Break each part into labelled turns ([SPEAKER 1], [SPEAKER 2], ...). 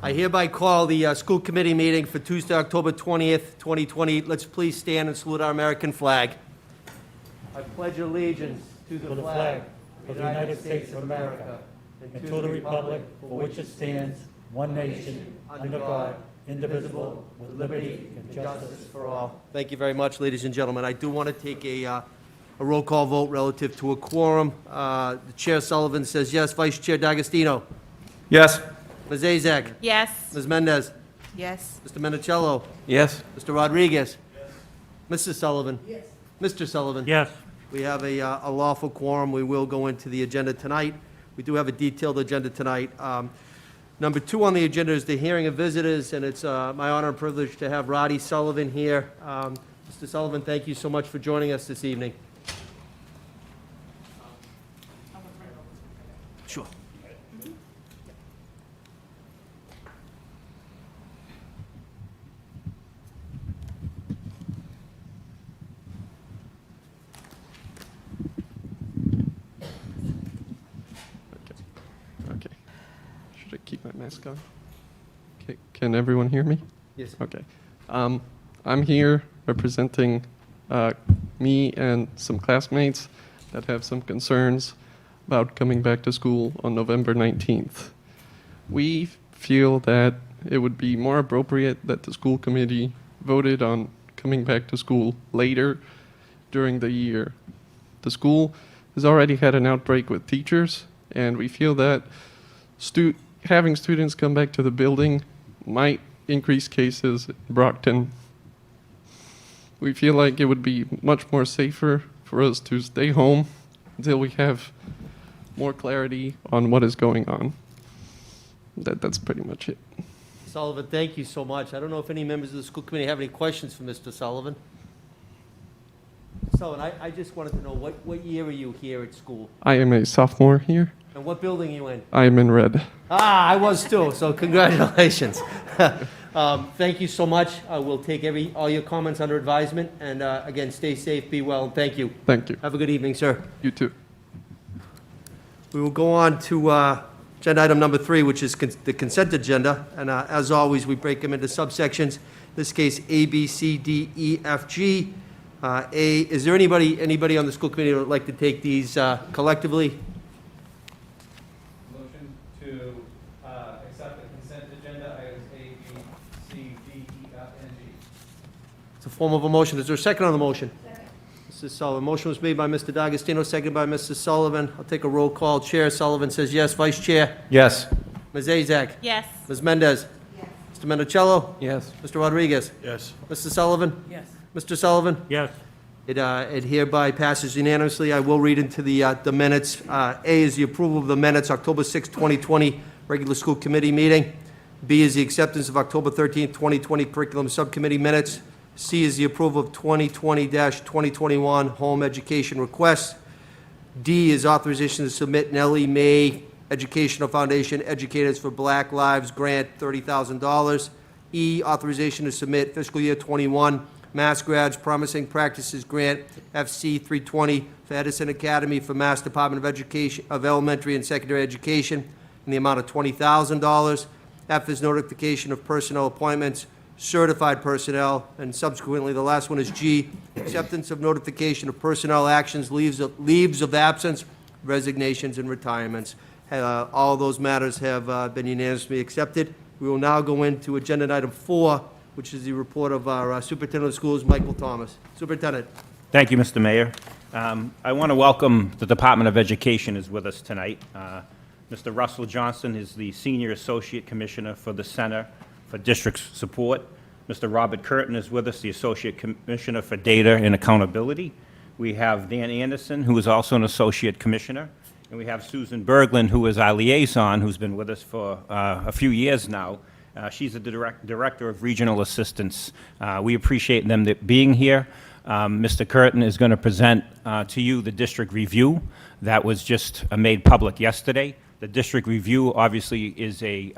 [SPEAKER 1] I hereby call the school committee meeting for Tuesday, October 20th, 2020. Let's please stand and salute our American flag. I pledge allegiance to the flag
[SPEAKER 2] of the United States of America and to the republic for which it stands, one nation, under God, indivisible, with liberty and justice for all.
[SPEAKER 1] Thank you very much, ladies and gentlemen. I do want to take a roll call vote relative to a quorum. The Chair Sullivan says yes. Vice Chair D'Agostino.
[SPEAKER 3] Yes.
[SPEAKER 1] Ms. Azak.
[SPEAKER 4] Yes.
[SPEAKER 1] Ms. Mendez.
[SPEAKER 4] Yes.
[SPEAKER 1] Mr. Minicello.
[SPEAKER 3] Yes.
[SPEAKER 1] Mr. Rodriguez. Yes. Mrs. Sullivan.
[SPEAKER 4] Yes.
[SPEAKER 1] Mr. Sullivan.
[SPEAKER 2] Yes.
[SPEAKER 1] We have a lawful quorum. We will go into the agenda tonight. We do have a detailed agenda tonight. Number 2 on the agenda is the hearing of visitors, and it's my honor and privilege to have Roddy Sullivan here. Mr. Sullivan, thank you so much for joining us this evening. Sure.
[SPEAKER 3] Okay. Should I keep my mask on? Okay. Can everyone hear me?
[SPEAKER 1] Yes.
[SPEAKER 3] Okay. I'm here representing me and some classmates that have some concerns about coming back to school on November 19th. We feel that it would be more appropriate that the school committee voted on coming back to school later during the year. The school has already had an outbreak with teachers, and we feel that having students come back to the building might increase cases in Brockton. We feel like it would be much more safer for us to stay home until we have more clarity on what is going on. That's pretty much it.
[SPEAKER 1] Sullivan, thank you so much. I don't know if any members of the school committee have any questions for Mr. Sullivan. Sullivan, I just wanted to know, what year are you here at school?
[SPEAKER 3] I am a sophomore here.
[SPEAKER 1] And what building are you in?
[SPEAKER 3] I am in red.
[SPEAKER 1] I was too, so congratulations. Thank you so much. We'll take all your comments under advisement, and again, stay safe, be well, and thank you.
[SPEAKER 3] Thank you.
[SPEAKER 1] Have a good evening, sir.
[SPEAKER 3] You too.
[SPEAKER 1] We will go on to agenda item number 3, which is the consent agenda, and as always, we break them into subsections. In this case, A, B, C, D, E, F, G. A, is there anybody on the school committee that would like to take these collectively?
[SPEAKER 5] Motion to accept the consent agenda, items A, B, C, D, E, F, and G.
[SPEAKER 1] It's a form of a motion. Is there a second on the motion? Second. Mrs. Sullivan. Motion was made by Mr. D'Agostino, seconded by Mrs. Sullivan. I'll take a roll call. Chair Sullivan says yes. Vice Chair?
[SPEAKER 3] Yes.
[SPEAKER 1] Ms. Azak?
[SPEAKER 4] Yes.
[SPEAKER 1] Ms. Mendez?
[SPEAKER 4] Yes.
[SPEAKER 1] Mr. Minicello?
[SPEAKER 3] Yes.
[SPEAKER 1] Mr. Rodriguez?
[SPEAKER 3] Yes.
[SPEAKER 1] Mrs. Sullivan?
[SPEAKER 4] Yes.
[SPEAKER 1] Mr. Sullivan?
[SPEAKER 2] Yes.
[SPEAKER 1] It hereby passes unanimously. I will read into the minutes. A is the approval of the minutes, October 6, 2020, regular school committee meeting. B is the acceptance of October 13, 2020 curriculum subcommittee minutes. C is the approval of 2020-2021 home education requests. D is authorization to submit Nellie May Educational Foundation Educators for Black Lives Grant, $30,000. E, authorization to submit fiscal year 21 Mass Grads Promising Practices Grant, FC 320, for Edison Academy for Mass Department of Education of Elementary and Secondary Education in the amount of $20,000. F is notification of personnel appointments, certified personnel, and subsequently the last one is G, acceptance of notification of personnel actions, leaves of absence, resignations, and retirements. All those matters have been unanimously accepted. We will now go into agenda item 4, which is the report of our Superintendent of Schools, Michael Thomas. Superintendent.
[SPEAKER 6] Thank you, Mr. Mayor. I want to welcome the Department of Education is with us tonight. Mr. Russell Johnson is the Senior Associate Commissioner for the Center for District Support. Mr. Robert Curtin is with us, the Associate Commissioner for Data and Accountability. We have Dan Anderson, who is also an Associate Commissioner. And we have Susan Berglund, who is our liaison, who's been with us for a few years now. She's the Director of Regional Assistance. We appreciate them being here. Mr. Curtin is going to present to you the district review that was just made public yesterday. The district review obviously is a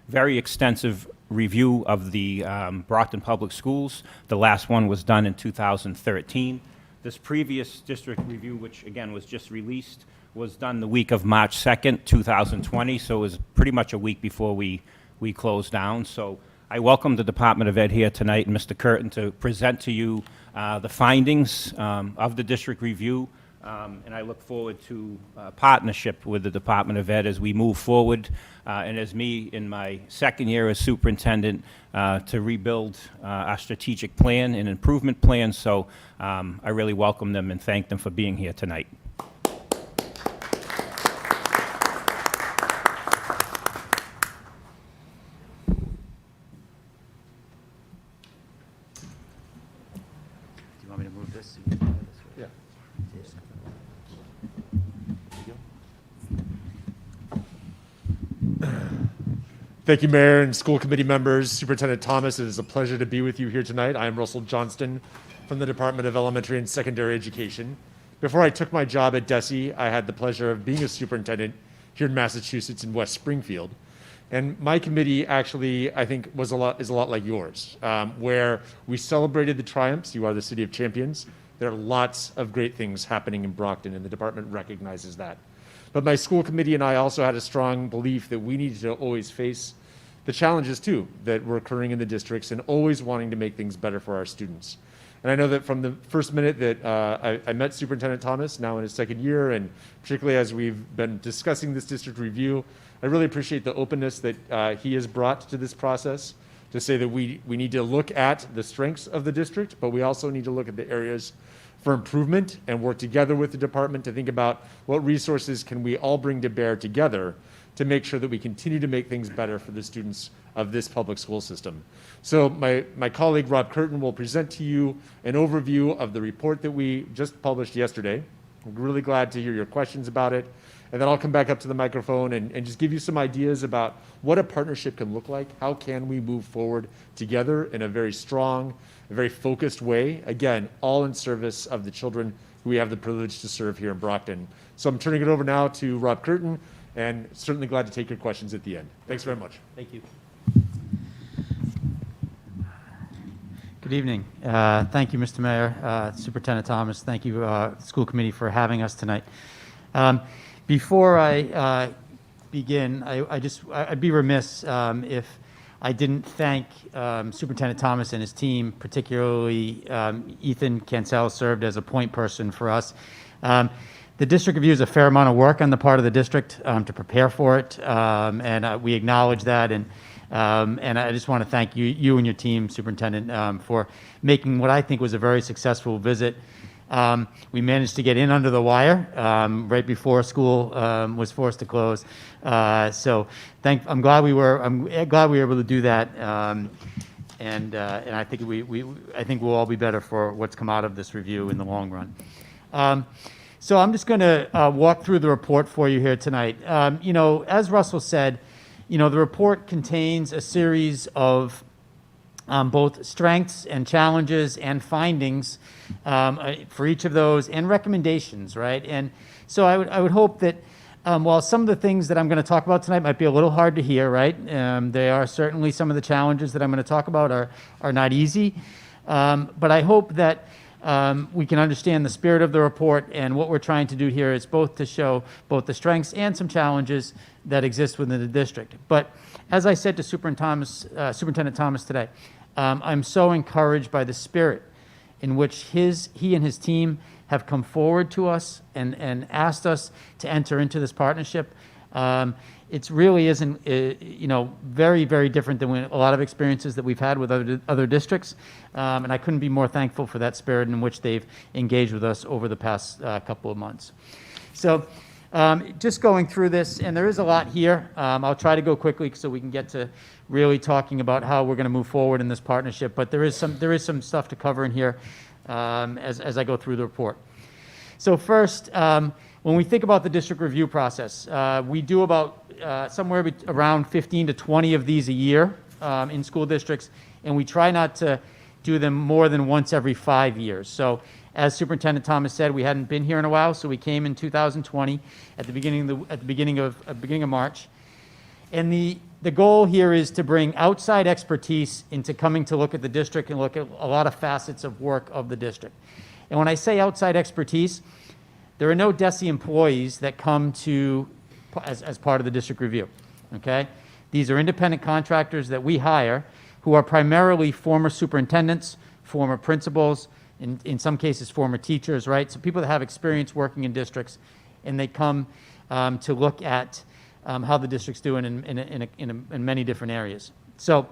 [SPEAKER 6] very extensive review of the Brockton Public Schools. The last one was done in 2013. This previous district review, which again was just released, was done the week of March 2nd, 2020, so it was pretty much a week before we we closed down. So I welcome the Department of Ed here tonight and Mr. Curtin to present to you the findings of the district review. And I look forward to partnership with the Department of Ed as we move forward, and as me in my second year as superintendent to rebuild our strategic plan and improvement plan. So I really welcome them and thank them for being here tonight.
[SPEAKER 4] Do you want me to move this?
[SPEAKER 1] Yeah.
[SPEAKER 7] Thank you, Mayor and school committee members. Superintendent Thomas, it is a pleasure to be with you here tonight. I am Russell Johnston from the Department of Elementary and Secondary Education. Before I took my job at DESE, I had the pleasure of being a superintendent here in Massachusetts in West Springfield. And my committee actually, I think, is a lot like yours, where we celebrated the triumphs. You are the city of champions. There are lots of great things happening in Brockton, and the department recognizes that. But my school committee and I also had a strong belief that we needed to always face the challenges, too, that were occurring in the districts and always wanting to make things better for our students. And I know that from the first minute that I met Superintendent Thomas, now in his second year, and particularly as we've been discussing this district review, I really appreciate the openness that he has brought to this process to say that we need to look at the strengths of the district, but we also need to look at the areas for improvement and work together with the department to think about what resources can we all bring to bear together to make sure that we continue to make things better for the students of this public school system. So my colleague Rob Curtin will present to you an overview of the report that we just published yesterday. I'm really glad to hear your questions about it. And then I'll come back up to the microphone and just give you some ideas about what a partnership can look like. How can we move forward together in a very strong, a very focused way? Again, all in service of the children who we have the privilege to serve here in Brockton. So I'm turning it over now to Rob Curtin, and certainly glad to take your questions at the end. Thanks very much.
[SPEAKER 1] Thank you.
[SPEAKER 4] Good evening. Thank you, Mr. Mayor, Superintendent Thomas. Thank you, school committee, for having us tonight. Before I begin, I'd be remiss if I didn't thank Superintendent Thomas and his team, particularly Ethan Cancel served as a point person for us. The district review is a fair amount of work on the part of the district to prepare for it, and we acknowledge that. And I just want to thank you and your team, Superintendent, for making what I think was a very successful visit. We managed to get in under the wire right before school was forced to close. So I'm glad we were able to do that. And I think I think we'll all be better for what's come out of this review in the long run. So I'm just going to walk through the report for you here tonight. As Russell said, the report contains a series of both strengths and challenges and findings for each of those, and recommendations, right? And so I would hope that while some of the things that I'm going to talk about tonight might be a little hard to hear, right? They are certainly some of the challenges that I'm going to talk about are not easy. But I hope that we can understand the spirit of the report, and what we're trying to do here is both to show both the strengths and some challenges that exist within the district. But as I said to Superintendent Thomas today, I'm so encouraged by the spirit in which he and his team have come forward to us and asked us to enter into this partnership. It really isn't, very, very different than a lot of experiences that we've had with other districts. And I couldn't be more thankful for that spirit in which they've engaged with us over the past couple of months. So just going through this, and there is a lot here. I'll try to go quickly so we can get to really talking about how we're going to move forward in this partnership. But there is some stuff to cover in here as I go through the report. So first, when we think about the district review process, we do about somewhere around 15 to 20 of these a year in school districts, and we try not to do them more than once every 5 years. So as Superintendent Thomas said, we hadn't been here in a while, so we came in 2020 at the beginning of March. And the goal here is to bring outside expertise into coming to look at the district and look at a lot of facets of work of the district. And when I say outside expertise, there are no DESE employees that come to as part of the district review, okay? These are independent contractors that we hire who are primarily former superintendents, former principals, in some cases former teachers, right? So people that have experience working in districts, and they come to look at how the district's doing in many different areas. So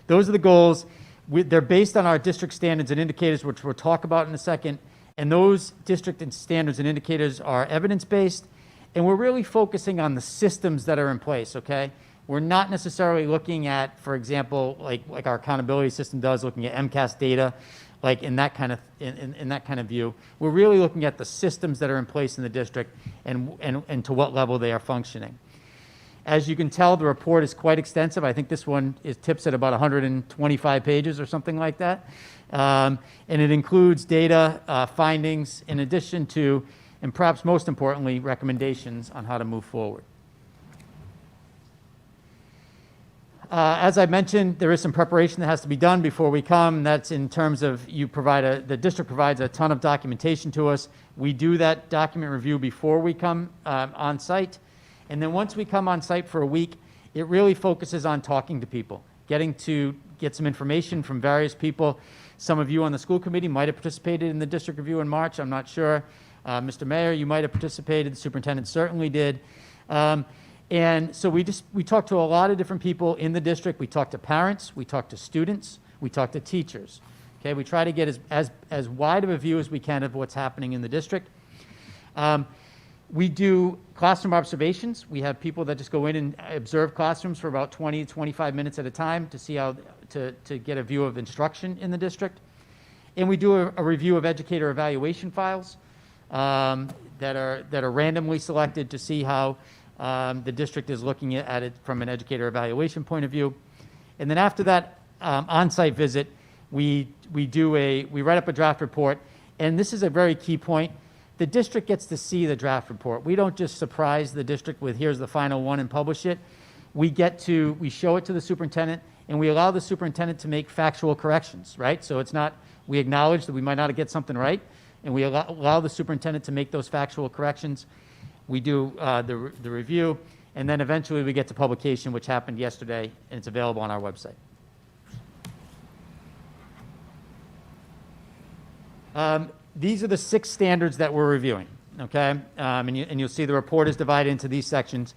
[SPEAKER 4] those are the goals. They're based on our district standards and indicators, which we'll talk about in a second. And those district and standards and indicators are evidence-based, and we're really focusing on the systems that are in place, okay? We're not necessarily looking at, for example, like our accountability system does, looking at MCAS data, like in that kind of view. We're really looking at the systems that are in place in the district and to what level they are functioning. As you can tell, the report is quite extensive. I think this one tips at about 125 pages or something like that. And it includes data, findings, in addition to, and perhaps most importantly, recommendations on how to move forward. As I mentioned, there is some preparation that has to be done before we come. That's in terms of the district provides a ton of documentation to us. We do that document review before we come on site. And then once we come on site for a week, it really focuses on talking to people, getting to get some information from various people. Some of you on the school committee might have participated in the district review in March. I'm not sure. Mr. Mayor, you might have participated. The superintendent certainly did. And so we talked to a lot of different people in the district. We talked to parents, we talked to students, we talked to teachers. Okay, we try to get as wide of a view as we can of what's happening in the district. We do classroom observations. We have people that just go in and observe classrooms for about 20 to 25 minutes at a time to see how to get a view of instruction in the district. And we do a review of educator evaluation files that are randomly selected to see how the district is looking at it from an educator evaluation point of view. And then after that on-site visit, we write up a draft report. And this is a very key point. The district gets to see the draft report. We don't just surprise the district with here's the final one and publish it. We show it to the superintendent, and we allow the superintendent to make factual corrections, right? So it's not, we acknowledge that we might not get something right, and we allow the superintendent to make those factual corrections. We do the review, and then eventually we get to publication, which happened yesterday, and it's available on our website. These are the 6 standards that we're reviewing, okay? And you'll see the report is divided into these sections: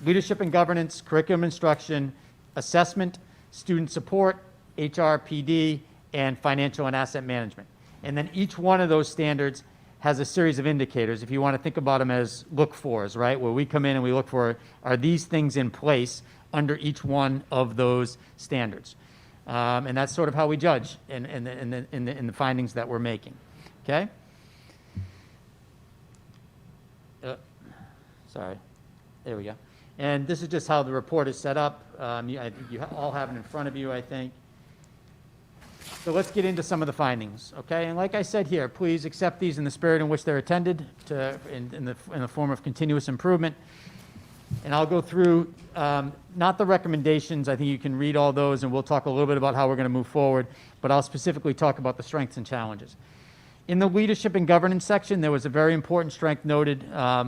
[SPEAKER 4] leadership and governance, curriculum instruction, assessment, student support, HRPD, and financial and asset management. And then each one of those standards has a series of indicators, if you want to think about them as look-fors, right? Where we come in and we look for, are these things in place under each one of those standards? And that's sort of how we judge in the findings that we're making, okay? Sorry, there we go. And this is just how the report is set up. I think you all have it in front of you, I think. So let's get into some of the findings, okay? And like I said here, please accept these in the spirit in which they're intended, in the form of continuous improvement. And I'll go through, not the recommendations. I think you can read all those, and we'll talk a little bit about how we're going to move forward, but I'll specifically talk about the strengths and challenges. In the leadership and governance section, there was a very important strength noted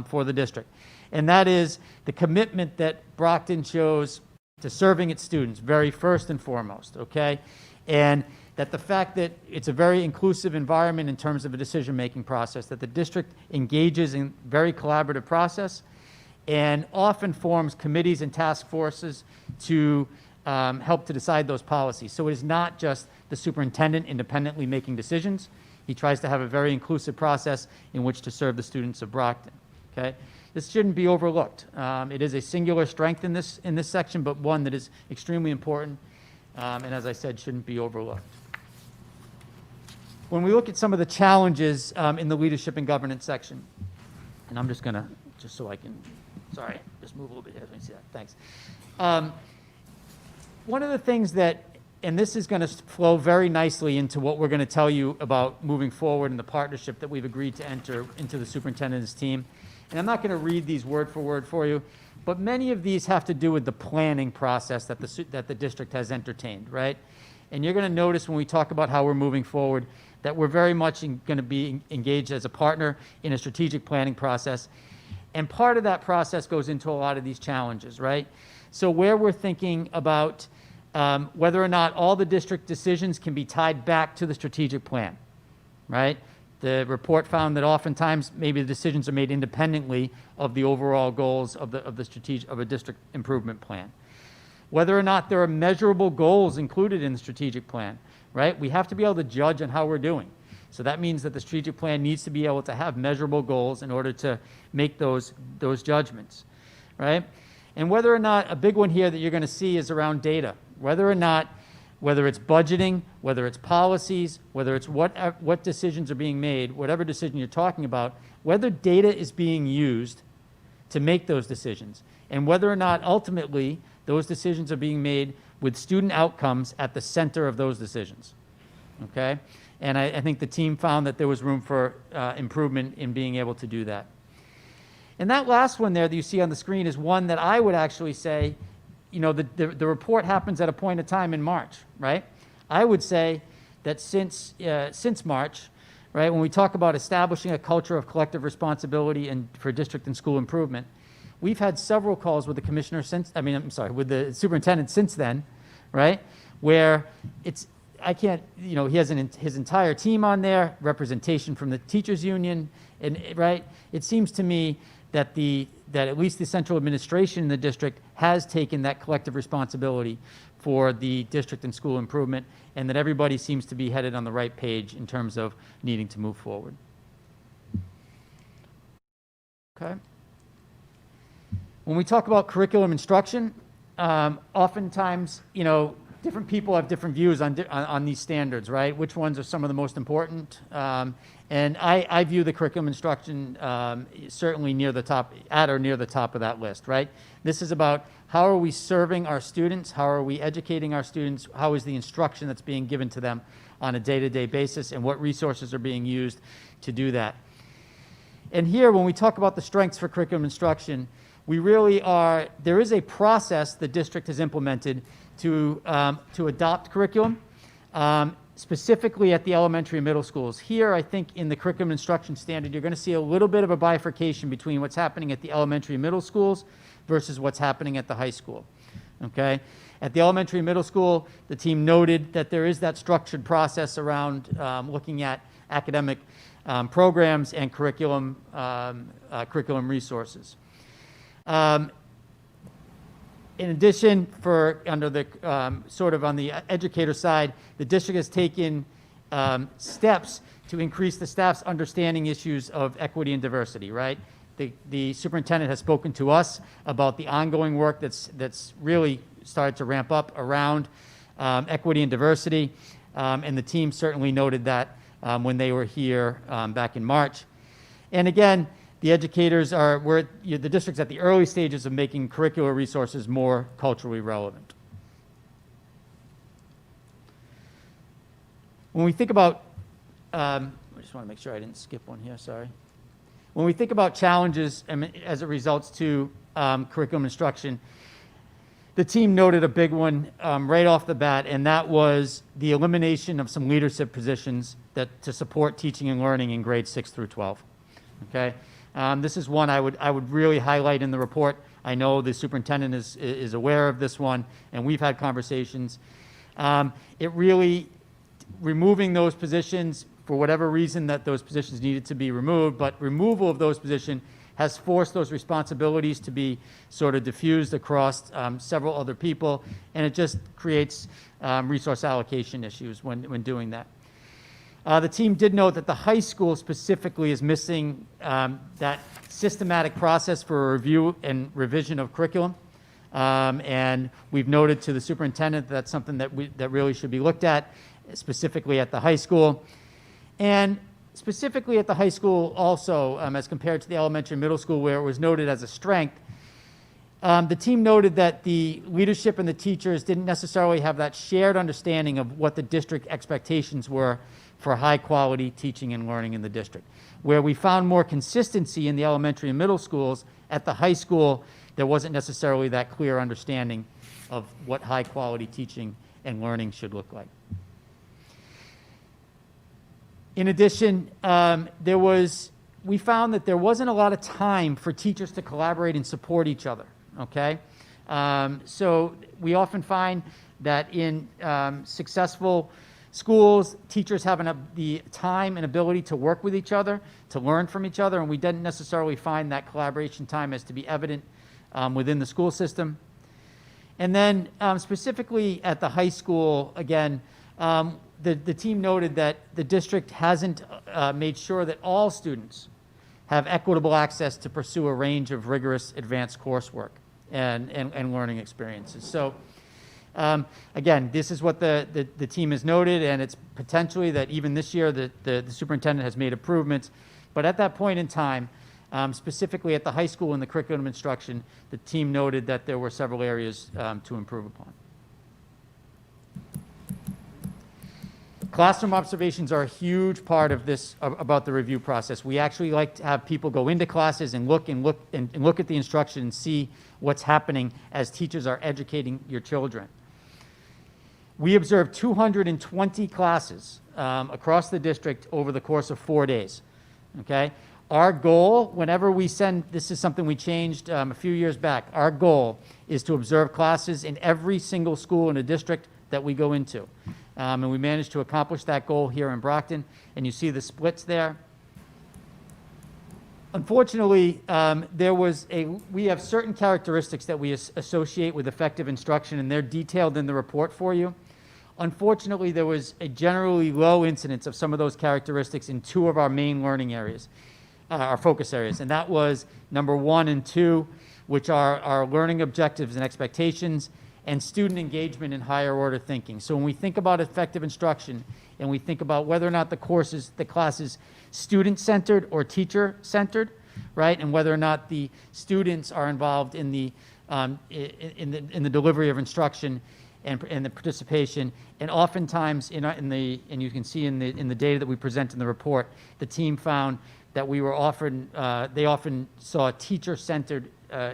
[SPEAKER 4] for the district, and that is the commitment that Brockton shows to serving its students, very first and foremost, okay? And that the fact that it's a very inclusive environment in terms of a decision-making process, that the district engages in very collaborative process and often forms committees and task forces to help to decide those policies. So it is not just the superintendent independently making decisions. He tries to have a very inclusive process in which to serve the students of Brockton, okay? This shouldn't be overlooked. It is a singular strength in this section, but one that is extremely important, and as I said, shouldn't be overlooked. When we look at some of the challenges in the leadership and governance section, and I'm just gonna, just so I can, sorry, just move a little bit here, let me see that, thanks. One of the things that, and this is gonna flow very nicely into what we're gonna tell you about moving forward in the partnership that we've agreed to enter into the superintendent's team. And I'm not gonna read these word for word for you, but many of these have to do with the planning process that the district has entertained, right? And you're gonna notice when we talk about how we're moving forward that we're very much gonna be engaged as a partner in a strategic planning process. And part of that process goes into a lot of these challenges, right? So where we're thinking about whether or not all the district decisions can be tied back to the strategic plan, right? The report found that oftentimes maybe the decisions are made independently of the overall goals of a district improvement plan. Whether or not there are measurable goals included in the strategic plan, right? We have to be able to judge on how we're doing. So that means that the strategic plan needs to be able to have measurable goals in order to make those judgments, right? And whether or not, a big one here that you're going to see is around data. Whether it's budgeting, whether it's policies, whether it's what decisions are being made, whatever decision you're talking about, whether data is being used to make those decisions, and whether or not ultimately those decisions are being made with student outcomes at the center of those decisions, okay? And I think the team found that there was room for improvement in being able to do that. And that last one there that you see on the screen is one that I would actually say, you know, the report happens at a point of time in March, right? I would say that since March, right, when we talk about establishing a culture of collective responsibility and for district and school improvement, we've had several calls with the commissioner with the superintendent since then, right, where he has his entire team on there, representation from the teachers union, and right, it seems to me that at least the central administration in the district has taken that collective responsibility for the district and school improvement, and that everybody seems to be headed on the right page in terms of needing to move forward. Okay. When we talk about curriculum instruction, oftentimes, different people have different views on these standards, right? Which ones are some of the most important? And I view the curriculum instruction certainly near the top of that list, right? This is about how are we serving our students? How are we educating our students? How is the instruction that's being given to them on a day-to-day basis, and what resources are being used to do that? And here, when we talk about the strengths for curriculum instruction, there is a process the district has implemented to adopt curriculum, specifically at the elementary and middle schools. Here, I think in the curriculum instruction standard, you're going to see a little bit of a bifurcation between what's happening at the elementary and middle schools versus what's happening at the high school, okay? At the elementary and middle school, the team noted that there is that structured process around looking at academic programs and curriculum resources. In addition, under the on the educator side, the district has taken steps to increase the staff's understanding issues of equity and diversity, right? The superintendent has spoken to us about the ongoing work that's really started to ramp up around equity and diversity, and the team certainly noted that when they were here back in March. And again, the educators the district's at the early stages of making curricular resources more culturally relevant. When we think about, I just want to make sure I didn't skip one here, sorry. When we think about challenges as it results to curriculum instruction, the team noted a big one right off the bat, and that was the elimination of some leadership positions to support teaching and learning in grades 6 through 12. Okay, this is one I would really highlight in the report. I know the superintendent is aware of this one, and we've had conversations. It really, removing those positions for whatever reason that those positions needed to be removed, but removal of those positions has forced those responsibilities to be sort of diffused across several other people, and it just creates resource allocation issues when doing that. The team did note that the high school specifically is missing that systematic process for review and revision of curriculum. And we've noted to the superintendent that that's something that really should be looked at, specifically at the high school. And specifically at the high school also, as compared to the elementary and middle school where it was noted as a strength, the team noted that the leadership and the teachers didn't necessarily have that shared understanding of what the district expectations were for high quality teaching and learning in the district. Where we found more consistency in the elementary and middle schools, at the high school, there wasn't necessarily that clear understanding of what high quality teaching and learning should look like. In addition, we found that there wasn't a lot of time for teachers to collaborate and support each other, okay? So we often find that in successful schools, teachers have the time and ability to work with each other, to learn from each other, and we didn't necessarily find that collaboration time as to be evident within the school system. And then specifically at the high school, again, the team noted that the district hasn't made sure that all students have equitable access to pursue a range of rigorous advanced coursework and learning experiences. So again, this is what the team has noted, and it's potentially that even this year the superintendent has made improvements. But at that point in time, specifically at the high school in the curriculum instruction, the team noted that there were several areas to improve upon. Classroom observations are a huge part of this, about the review process. We actually like to have people go into classes and look at the instruction and see what's happening as teachers are educating your children. We observed 220 classes across the district over the course of 4 days, okay? Our goal, whenever we send, this is something we changed a few years back, our goal is to observe classes in every single school in a district that we go into. And we managed to accomplish that goal here in Brockton, and you see the splits there. Unfortunately, we have certain characteristics that we associate with effective instruction, and they're detailed in the report for you. Unfortunately, there was a generally low incidence of some of those characteristics in two of our main learning areas, our focus areas, and that was number 1 and 2, which are our learning objectives and expectations, and student engagement in higher order thinking. So when we think about effective instruction and we think about whether or not the class is student-centered or teacher-centered, right, and whether or not the students are involved in the delivery of instruction and the participation, and oftentimes and you can see in the data that we present in the report, the team found that they often saw teacher-centered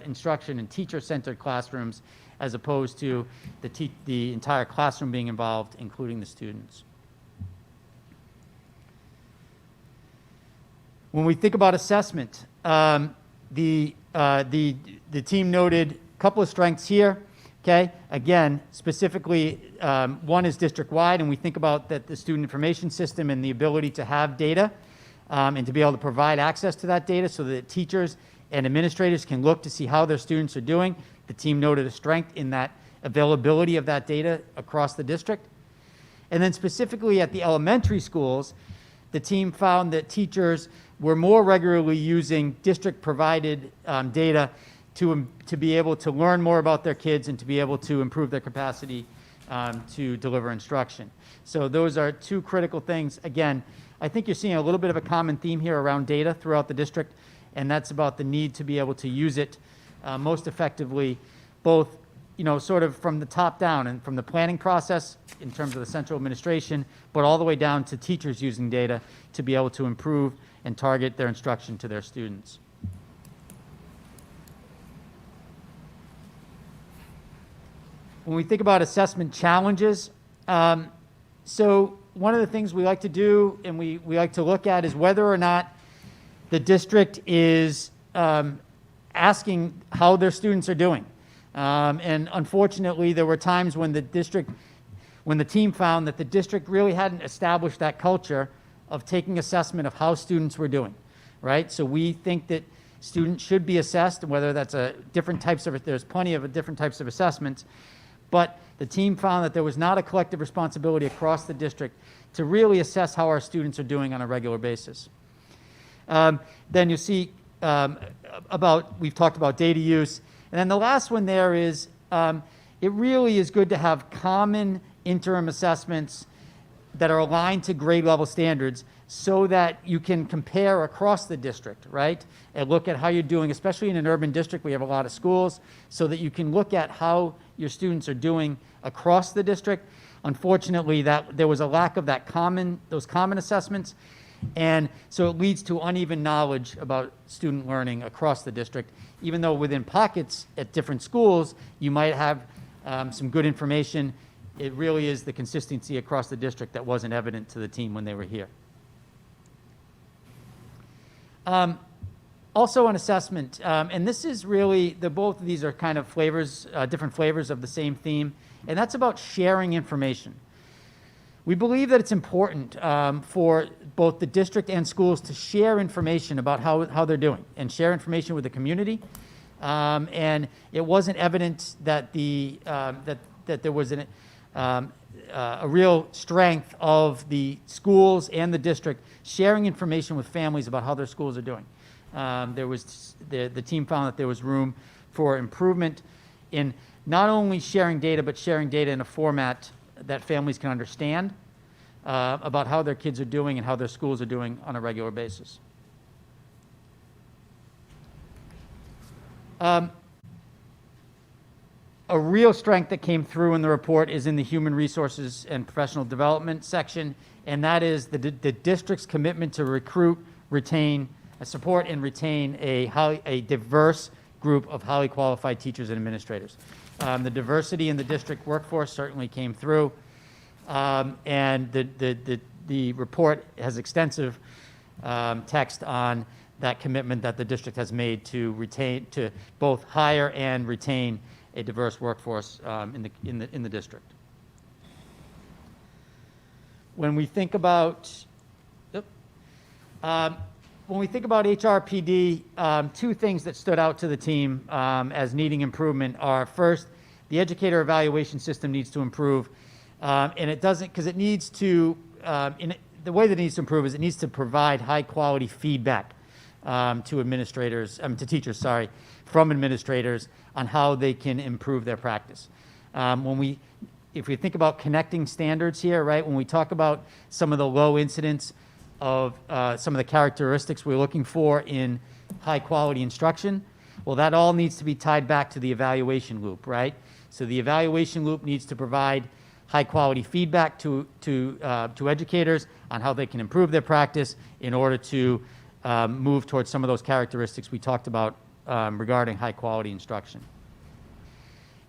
[SPEAKER 4] instruction and teacher-centered classrooms, as opposed to the entire classroom being involved, including the students. When we think about assessment, the team noted a couple of strengths here. Okay, again, specifically, one is district-wide, and we think about that the student information system and the ability to have data and to be able to provide access to that data so that teachers and administrators can look to see how their students are doing. The team noted a strength in that availability of that data across the district. And then specifically at the elementary schools, the team found that teachers were more regularly using district-provided data to be able to learn more about their kids and to be able to improve their capacity to deliver instruction. So those are two critical things. Again, I think you're seeing a little bit of a common theme here around data throughout the district, and that's about the need to be able to use it most effectively, both sort of from the top down and from the planning process in terms of the central administration, but all the way down to teachers using data to be able to improve and target their instruction to their students. When we think about assessment challenges, so one of the things we like to do and we like to look at is whether or not the district is asking how their students are doing. And unfortunately, there were times when the team found that the district really hadn't established that culture of taking assessment of how students were doing, right? So we think that students should be assessed, whether that's there's plenty of different types of assessments, but the team found that there was not a collective responsibility across the district to really assess how our students are doing on a regular basis. Then you see we've talked about data use. And then the last one there is, it really is good to have common interim assessments that are aligned to grade level standards so that you can compare across the district, right? And look at how you're doing, especially in an urban district, we have a lot of schools, so that you can look at how your students are doing across the district. Unfortunately, there was a lack of those common assessments, and so it leads to uneven knowledge about student learning across the district, even though within pockets at different schools, you might have some good information. It really is the consistency across the district that wasn't evident to the team when they were here. Also an assessment, and this is really, both of these are kind of flavors, different flavors of the same theme, and that's about sharing information. We believe that it's important for both the district and schools to share information about how they're doing and share information with the community. And it wasn't evident that that there was a real strength of the schools and the district sharing information with families about how their schools are doing. The team found that there was room for improvement in not only sharing data, but sharing data in a format that families can understand about how their kids are doing and how their schools are doing on a regular basis. A real strength that came through in the report is in the human resources and professional development section, and that is the district's commitment to recruit, retain, support and retain a diverse group of highly qualified teachers and administrators. The diversity in the district workforce certainly came through, and the report has extensive text on that commitment that the district has made to both hire and retain a diverse workforce in the district. When we think about HRPD, two things that stood out to the team as needing improvement are, first, the educator evaluation system needs to improve, and it doesn't, because it needs to, the way that it needs to improve is it needs to provide high quality feedback to administrators, to teachers, sorry, from administrators on how they can improve their practice. If we think about connecting standards here, right, when we talk about some of the low incidence of some of the characteristics we're looking for in high quality instruction, well, that all needs to be tied back to the evaluation loop, right? So the evaluation loop needs to provide high quality feedback to educators on how they can improve their practice in order to move towards some of those characteristics we talked about regarding high quality instruction.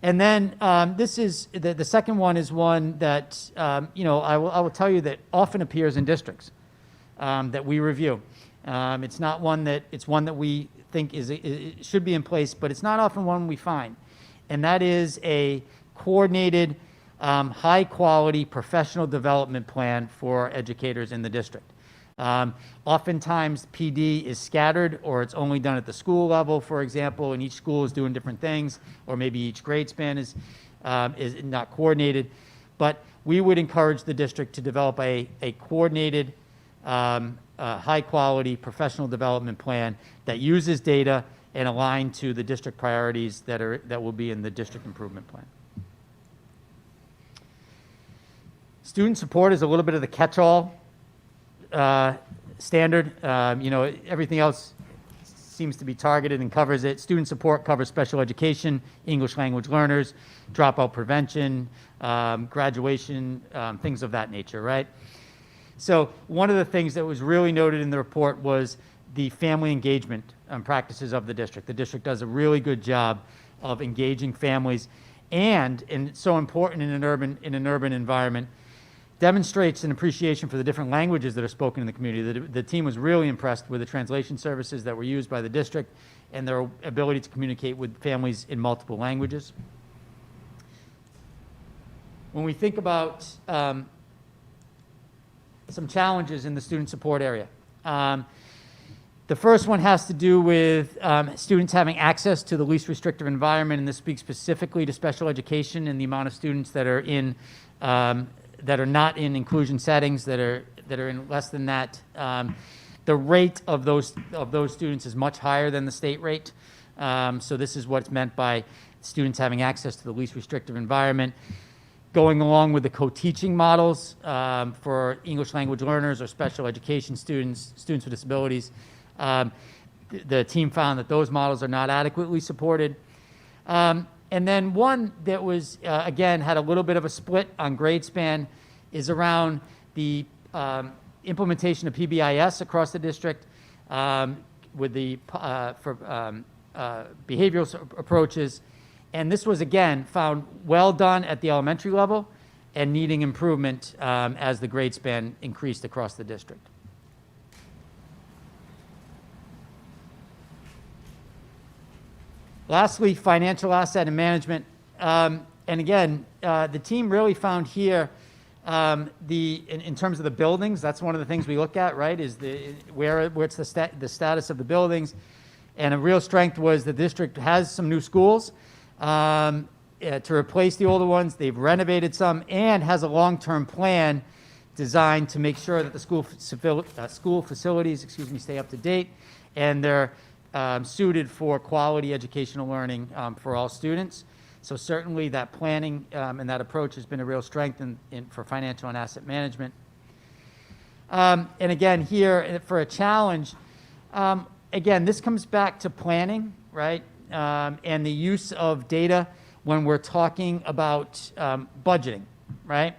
[SPEAKER 4] And then this is, the second one is one that, I will tell you that often appears in districts that we review. It's not one that, it's one that we think it should be in place, but it's not often one we find. And that is a coordinated, high quality professional development plan for educators in the district. Oftentimes PD is scattered, or it's only done at the school level, for example, and each school is doing different things, or maybe each grade span is not coordinated. But we would encourage the district to develop a coordinated, high quality professional development plan that uses data and aligned to the district priorities that will be in the district improvement plan. Student support is a little bit of the catch-all standard. Everything else seems to be targeted and covers it. Student support covers special education, English language learners, dropout prevention, graduation, things of that nature, right? So one of the things that was really noted in the report was the family engagement practices of the district. The district does a really good job of engaging families, and it's so important in an urban environment, demonstrates an appreciation for the different languages that are spoken in the community. The team was really impressed with the translation services that were used by the district and their ability to communicate with families in multiple languages. When we think about some challenges in the student support area, the first one has to do with students having access to the least restrictive environment, and this speaks specifically to special education and the amount of students that are in that are not in inclusion settings, that are in less than that. The rate of those students is much higher than the state rate. So this is what's meant by students having access to the least restrictive environment. Going along with the co-teaching models for English language learners or special education students with disabilities, the team found that those models are not adequately supported. And then one that was, again, had a little bit of a split on grade span is around the implementation of PBIS across the district with the behavioral approaches. And this was, again, found well done at the elementary level and needing improvement as the grade span increased across the district. Lastly, financial asset and management. And again, the team really found here in terms of the buildings, that's one of the things we look at, right, is where it's the status of the buildings. And a real strength was the district has some new schools to replace the older ones. They've renovated some and has a long-term plan designed to make sure that the school facilities, stay up to date, and they're suited for quality educational learning for all students. So certainly that planning and that approach has been a real strength for financial and asset management. And again, here for a challenge, again, this comes back to planning, right? And the use of data when we're talking about budgeting, right?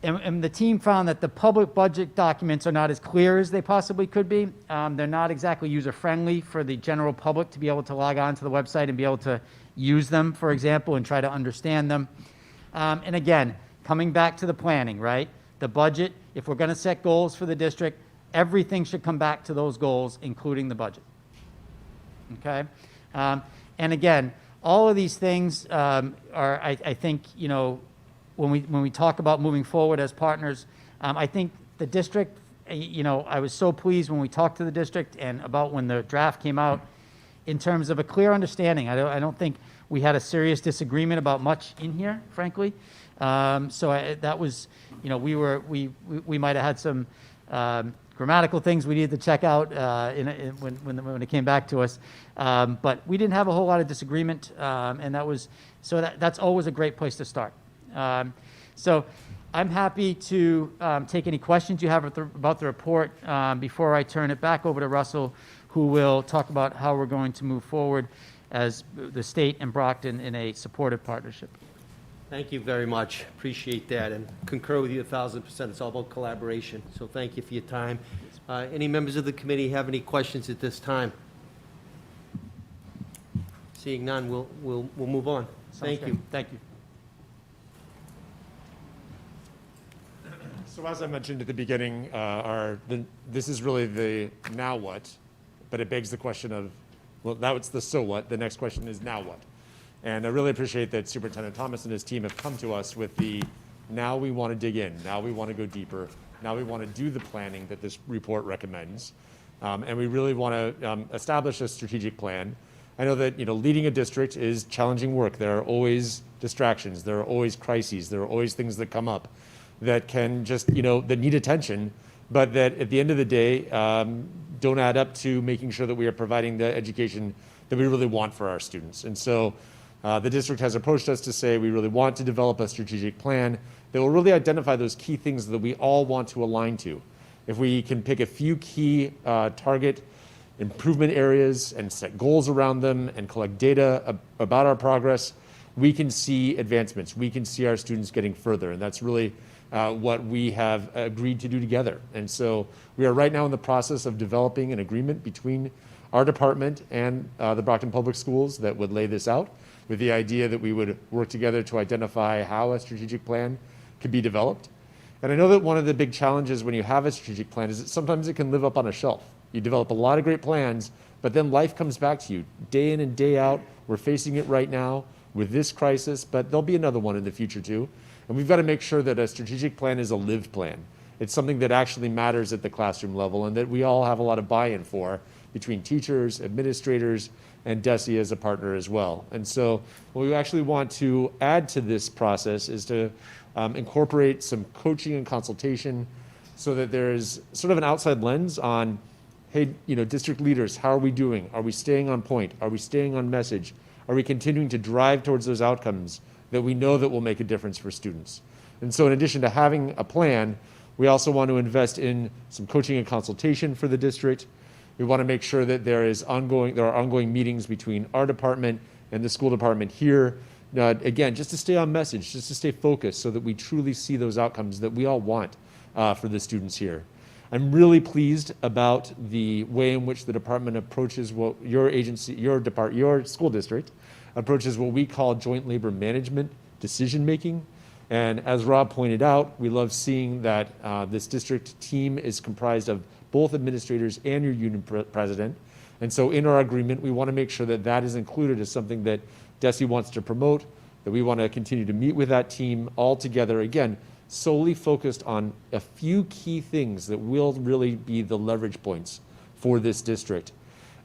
[SPEAKER 4] And the team found that the public budget documents are not as clear as they possibly could be. They're not exactly user-friendly for the general public to be able to log on to the website and be able to use them, for example, and try to understand them. And again, coming back to the planning, right? The budget, if we're going to set goals for the district, everything should come back to those goals, including the budget. Okay? And again, all of these things are, I think, you know, when we talk about moving forward as partners, I think the district, you know, I was so pleased when we talked to the district and about when the draft came out in terms of a clear understanding. I don't think we had a serious disagreement about much in here, frankly. That was, you know, we might have had some grammatical things we needed to check out when it came back to us, but we didn't have a whole lot of disagreement, and that's always a great place to start. So I'm happy to take any questions you have about the report before I turn it back over to Russell, who will talk about how we're going to move forward as the state and Brockton in a supportive partnership.
[SPEAKER 1] Thank you very much. Appreciate that and concur with you 1,000%. It's all about collaboration. So thank you for your time. Any members of the committee have any questions at this time? Seeing none, we'll move on. Thank you.
[SPEAKER 4] Thank you.
[SPEAKER 7] So as I mentioned at the beginning, this is really the now what, but it begs the question of, well, now it's the so what. The next question is now what? And I really appreciate that Superintendent Thomas and his team have come to us with the now we want to dig in, now we want to go deeper, now we want to do the planning that this report recommends, and we really want to establish a strategic plan. I know that, you know, leading a district is challenging work. There are always distractions, there are always crises, there are always things that come up that can just, you know, that need attention, but that at the end of the day don't add up to making sure that we are providing the education that we really want for our students. And so the district has approached us to say we really want to develop a strategic plan that will really identify those key things that we all want to align to. If we can pick a few key target improvement areas and set goals around them and collect data about our progress, we can see advancements. We can see our students getting further, and that's really what we have agreed to do together. And so we are right now in the process of developing an agreement between our department and the Brockton Public Schools that would lay this out, with the idea that we would work together to identify how a strategic plan could be developed. And I know that one of the big challenges when you have a strategic plan is that sometimes it can live up on a shelf. You develop a lot of great plans, but then life comes back to you day in and day out. We're facing it right now with this crisis, but there'll be another one in the future too. And we've got to make sure that a strategic plan is a lived plan. It's something that actually matters at the classroom level and that we all have a lot of buy-in for between teachers, administrators, and DESE as a partner as well. And so what we actually want to add to this process is to incorporate some coaching and consultation so that there's sort of an outside lens on, hey, you know, district leaders, how are we doing? Are we staying on point? Are we staying on message? Are we continuing to drive towards those outcomes that we know that will make a difference for students? And so in addition to having a plan, we also want to invest in some coaching and consultation for the district. We want to make sure that there are ongoing meetings between our department and the school department here. Again, just to stay on message, just to stay focused so that we truly see those outcomes that we all want for the students here. I'm really pleased about the way in which the department approaches what your agency, your school district approaches what we call joint labor management decision-making. And as Rob pointed out, we love seeing that this district team is comprised of both administrators and your union president. And so in our agreement, we want to make sure that that is included as something that DESE wants to promote, that we want to continue to meet with that team all together, again, solely focused on a few key things that will really be the leverage points for this district.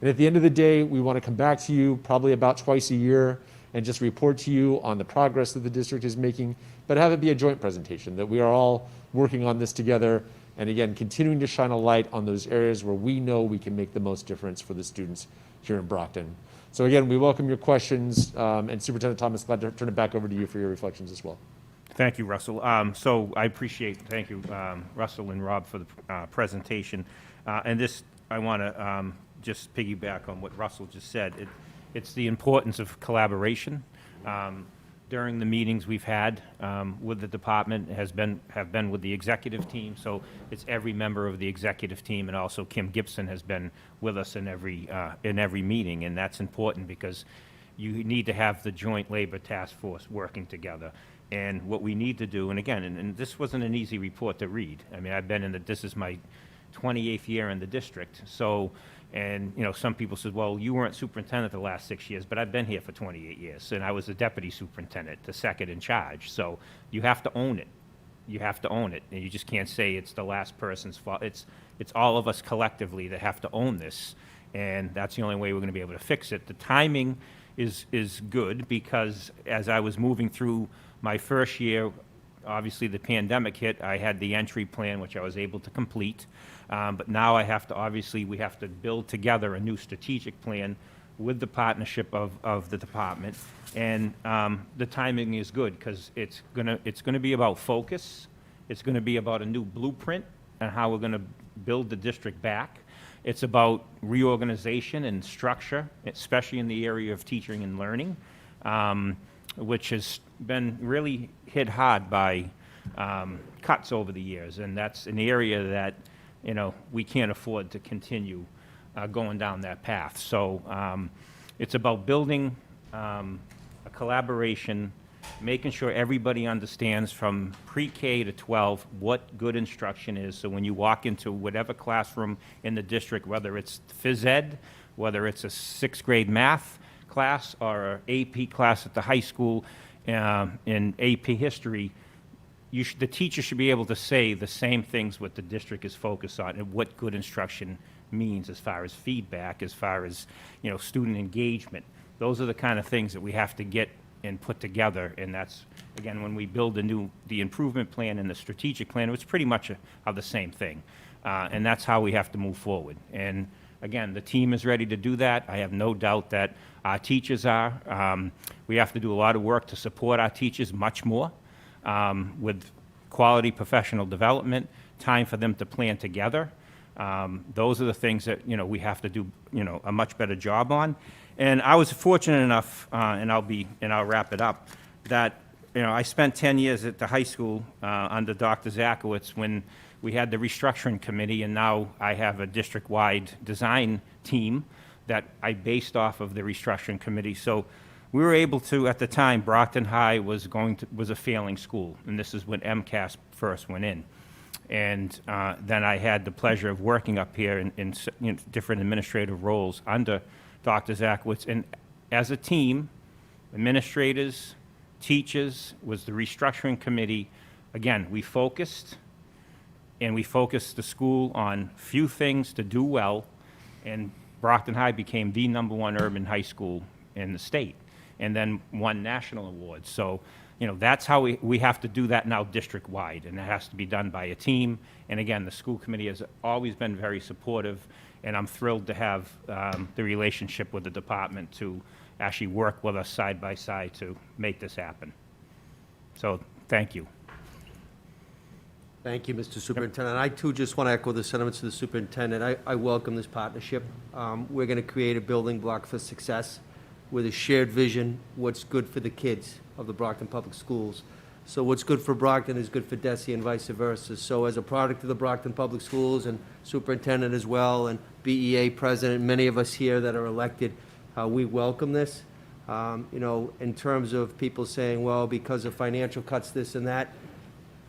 [SPEAKER 7] And at the end of the day, we want to come back to you probably about twice a year and just report to you on the progress that the district is making, but have it be a joint presentation, that we are all working on this together, and again, continuing to shine a light on those areas where we know we can make the most difference for the students here in Brockton. So again, we welcome your questions, and Superintendent Thomas, glad to turn it back over to you for your reflections as well.
[SPEAKER 6] Thank you, Russell. So I appreciate, thank you, Russell and Rob, for the presentation. And this, I want to just piggyback on what Russell just said. It's the importance of collaboration. During the meetings we've had with the department have been with the executive team. So it's every member of the executive team, and also Kim Gibson has been with us in every meeting, and that's important because you need to have the joint labor task force working together. And what we need to do, and again, and this wasn't an easy report to read. I mean, this is my 28th year in the district. So, and you know, some people said, well, you weren't superintendent the last 6 years, but I've been here for 28 years, and I was the deputy superintendent, the second in charge. So you have to own it. You have to own it, and you just can't say it's the last person's fault. It's all of us collectively that have to own this, and that's the only way we're going to be able to fix it. The timing is good because as I was moving through my first year, obviously the pandemic hit. I had the entry plan, which I was able to complete. But now we have to build together a new strategic plan with the partnership of the department. And the timing is good because it's gonna be about focus. It's gonna be about a new blueprint and how we're gonna build the district back. It's about reorganization and structure, especially in the area of teaching and learning, which has been really hit hard by cuts over the years, and that's an area that, you know, we can't afford to continue going down that path. So it's about building a collaboration, making sure everybody understands from pre-K to 12 what good instruction is. So when you walk into whatever classroom in the district, whether it's phys ed, whether it's a 6th grade math class or an AP class at the high school in AP history, the teacher should be able to say the same things what the district is focused on and what good instruction means as far as feedback, as far as, you know, student engagement. Those are the kind of things that we have to get and put together, and that's, again, when we build the improvement plan and the strategic plan, it's pretty much are the same thing. And that's how we have to move forward. And again, the team is ready to do that. I have no doubt that our teachers are. We have to do a lot of work to support our teachers much more with quality professional development, time for them to plan together. Those are the things that, you know, we have to do, you know, a much better job on. And I was fortunate enough, and I'll wrap it up, that, you know, I spent 10 years at the high school under Dr. Zakowicz when we had the restructuring committee, and now I have a district-wide design team that I based off of the restructuring committee. So we were able to, at the time, Brockton High was a failing school, and this is when MCAS first went in. And then I had the pleasure of working up here in you know, different administrative roles under Dr. Zakowicz. And as a team, administrators, teachers, was the restructuring committee. Again, we focused, and we focused the school on few things to do well, and Brockton High became the #1 urban high school in the state, and then won national awards. So, you know, that's how we have to do that now district-wide, and it has to be done by a team. And again, the school committee has always been very supportive, and I'm thrilled to have the relationship with the department to actually work with us side by side to make this happen. So, thank you.
[SPEAKER 1] Thank you, Mr. Superintendent. I, too, just want to echo the sentiments of the superintendent. I welcome this partnership. We're going to create a building block for success with a shared vision, what's good for the kids of the Brockton Public Schools. So what's good for Brockton is good for DESE and vice versa. So as a product of the Brockton Public Schools and superintendent as well, and BEA president, many of us here that are elected, we welcome this. You know, in terms of people saying, well, because of financial cuts, this and that,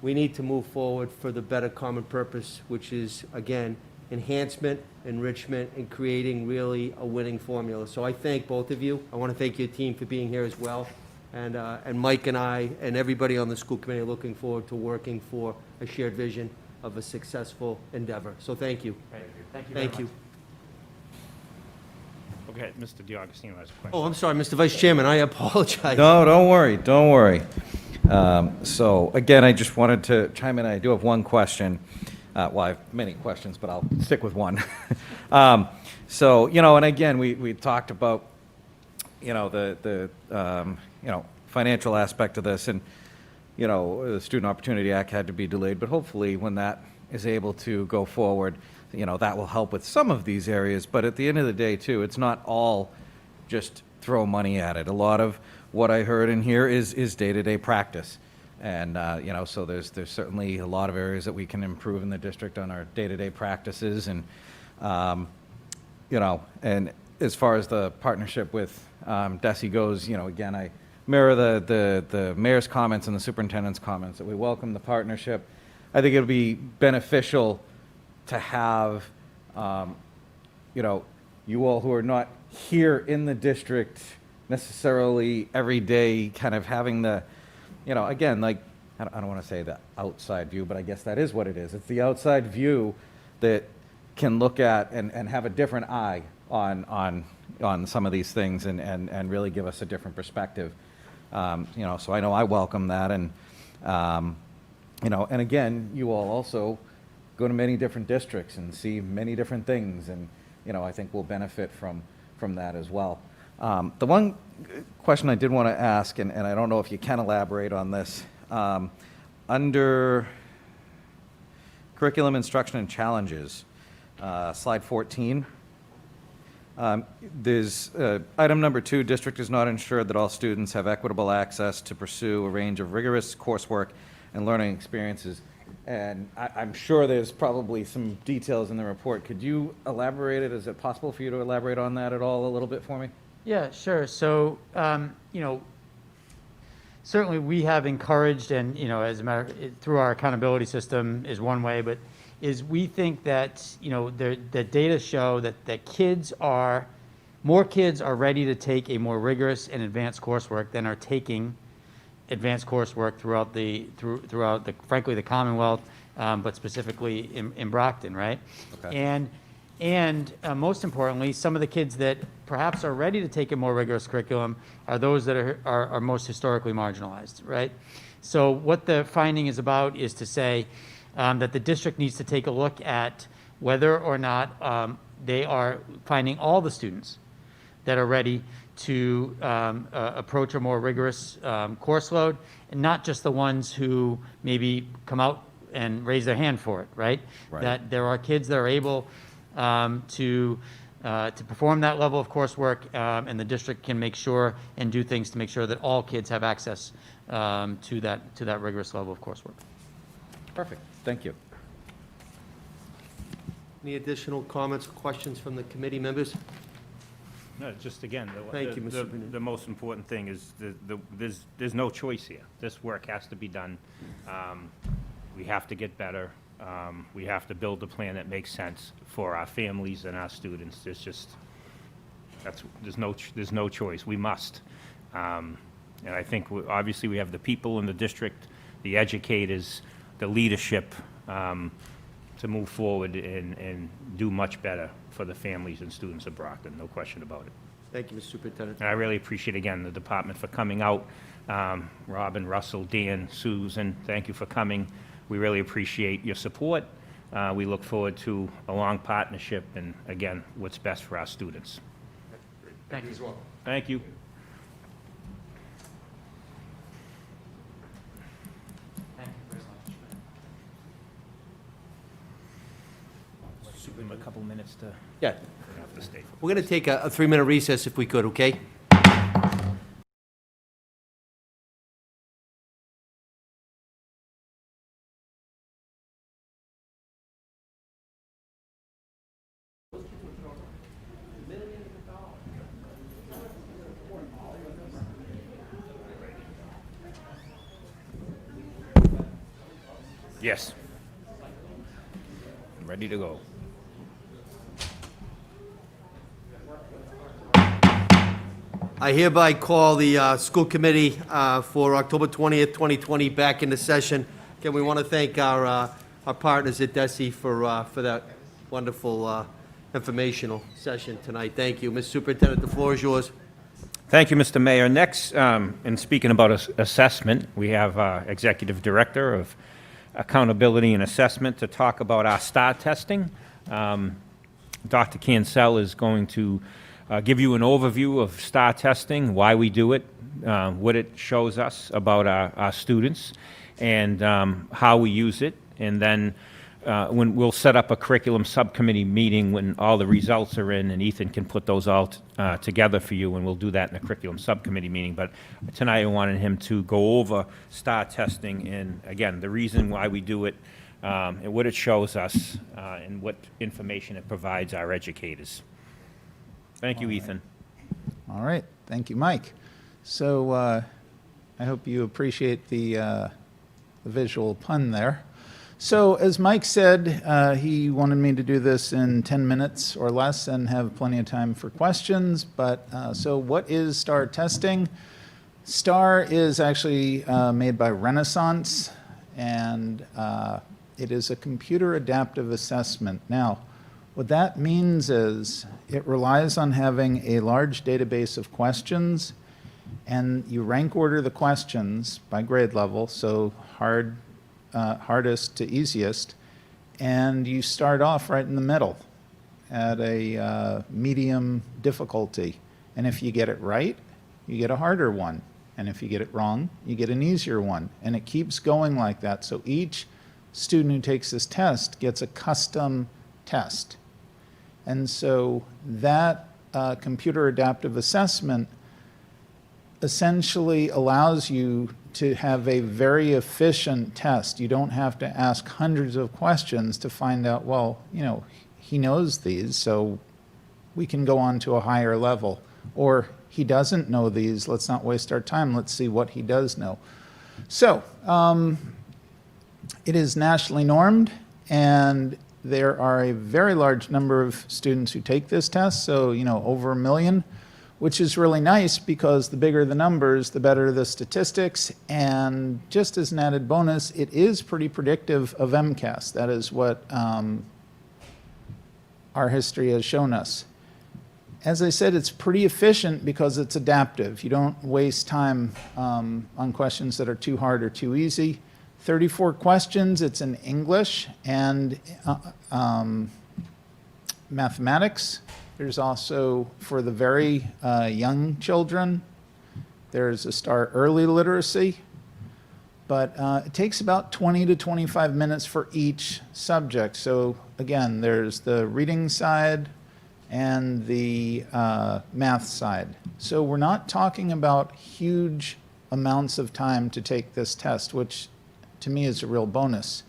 [SPEAKER 1] we need to move forward for the better common purpose, which is, again, enhancement, enrichment, and creating really a winning formula. So I thank both of you. I want to thank your team for being here as well. And Mike and I and everybody on the school committee are looking forward to working for a shared vision of a successful endeavor. So thank you.
[SPEAKER 4] Thank you very
[SPEAKER 1] Thank you.
[SPEAKER 4] much.
[SPEAKER 6] Okay, Mr. DiAugustino has a question.
[SPEAKER 1] Oh, I'm sorry, Mr. Vice Chairman, I apologize.
[SPEAKER 8] No, don't worry, don't worry. So again, I just wanted to chime in. I do have one question. Well, I have many questions, but I'll stick with one. So, and again, we talked about, the financial aspect of this, and, the Student Opportunity Act had to be delayed, but hopefully when that is able to go forward, that will help with some of these areas. But at the end of the day, too, it's not all just throw money at it. A lot of what I heard in here is day-to-day practice. And, so there's certainly a lot of areas that we can improve in the district on our day-to-day practices. And, and as far as the partnership with DESE goes, again, I mirror the mayor's comments and the superintendent's comments that we welcome the partnership. I think it'll be beneficial to have, you all who are not here in the district necessarily every day, kind of having the, again, like, I don't want to say the outside view, but I guess that is what it is. It's the outside view that can look at and have a different eye on some of these things and really give us a different perspective. So I know I welcome that. And, and again, you all also go to many different districts and see many different things. And, I think we'll benefit from that as well. The one question I did want to ask, and I don't know if you can elaborate on this, under curriculum instruction and challenges, slide 14, there's item number 2, district is not ensured that all students have equitable access to pursue a range of rigorous coursework and learning experiences. And I'm sure there's probably some details in the report. Could you elaborate it? Is it possible for you to elaborate on that at all a little bit for me?
[SPEAKER 4] Yeah, sure. So, certainly we have encouraged, and, as a matter, through our accountability system is one way, but we think that, the data show that more kids are ready to take a more rigorous and advanced coursework than are taking advanced coursework throughout frankly, the Commonwealth, but specifically in Brockton, right?
[SPEAKER 8] Okay.
[SPEAKER 4] And most importantly, some of the kids that perhaps are ready to take a more rigorous curriculum are those that are most historically marginalized, right? So what the finding is about is to say that the district needs to take a look at whether or not they are finding all the students that are ready to approach a more rigorous course load, and not just the ones who maybe come out and raise their hand for it, right?
[SPEAKER 8] Right.
[SPEAKER 4] That there are kids that are able to perform that level of coursework, and the district can make sure and do things to make sure that all kids have access to that rigorous level of coursework.
[SPEAKER 8] Perfect. Thank you.
[SPEAKER 1] Any additional comments or questions from the committee members?
[SPEAKER 6] No, just again,
[SPEAKER 1] Thank you, Mr. Superintendent.
[SPEAKER 6] the most important thing is there's no choice here. This work has to be done. We have to get better. We have to build a plan that makes sense for our families and our students. There's no choice. We must. And I think obviously we have the people in the district, the educators, the leadership to move forward and do much better for the families and students of Brockton, no question about it.
[SPEAKER 1] Thank you, Mr. Superintendent.
[SPEAKER 6] And I really appreciate, again, the department for coming out. Robin, Russell, Dan, Susan, thank you for coming. We really appreciate your support. We look forward to a long partnership and, again, what's best for our students.
[SPEAKER 4] Thank you as well.
[SPEAKER 6] Thank you.
[SPEAKER 4] Thank you very much.
[SPEAKER 6] Give them a couple minutes to
[SPEAKER 1] Yeah,
[SPEAKER 6] have to stay.
[SPEAKER 1] we're going to take a 3-minute recess if we could, okay?
[SPEAKER 6] Yes. Ready to go.
[SPEAKER 1] I hereby call the school committee for October 20th, 2020 back into session. Again, we want to thank our partners at DESI for that wonderful informational session tonight. Thank you. Mr. Superintendent, the floor is yours.
[SPEAKER 6] Thank you, Mr. Mayor. Next, in speaking about assessment, we have Executive Director of Accountability and Assessment to talk about our STAR testing. Dr. Cancel is going to give you an overview of STAR testing, why we do it, what it shows us about our students, and how we use it. And then when we'll set up a curriculum subcommittee meeting when all the results are in, and Ethan can put those all together for you, and we'll do that in a curriculum subcommittee meeting. But tonight I wanted him to go over STAR testing and, again, the reason why we do it, and what it shows us, and what information it provides our educators. Thank you, Ethan.
[SPEAKER 9] All right, thank you, Mike. So I hope you appreciate the visual pun there. So as Mike said, he wanted me to do this in 10 minutes or less and have plenty of time for questions. But so what is STAR testing? STAR is actually made by Renaissance, and it is a computer adaptive assessment. Now, what that means is it relies on having a large database of questions, and you rank order the questions by grade level, so hardest to easiest, and you start off right in the middle at a medium difficulty. And if you get it right, you get a harder one. And if you get it wrong, you get an easier one. And it keeps going like that. So each student who takes this test gets a custom test. And so that computer adaptive assessment essentially allows you to have a very efficient test. You don't have to ask hundreds of questions to find out, well, you know, he knows these, so we can go on to a higher level. Or he doesn't know these, let's not waste our time, let's see what he does know. So, it is nationally normed, and there are a very large number of students who take this test, so, you know, over 1 million, which is really nice because the bigger the numbers, the better the statistics. And just as an added bonus, it is pretty predictive of MCAS. That is what our history has shown us. As I said, it's pretty efficient because it's adaptive. You don't waste time on questions that are too hard or too easy. 34 questions, it's in English and mathematics. There's also, for the very young children, there's a STAR early literacy, but it takes about 20 to 25 minutes for each subject. So again, there's the reading side and the math side. So we're not talking about huge amounts of time to take this test, which to me is a real bonus.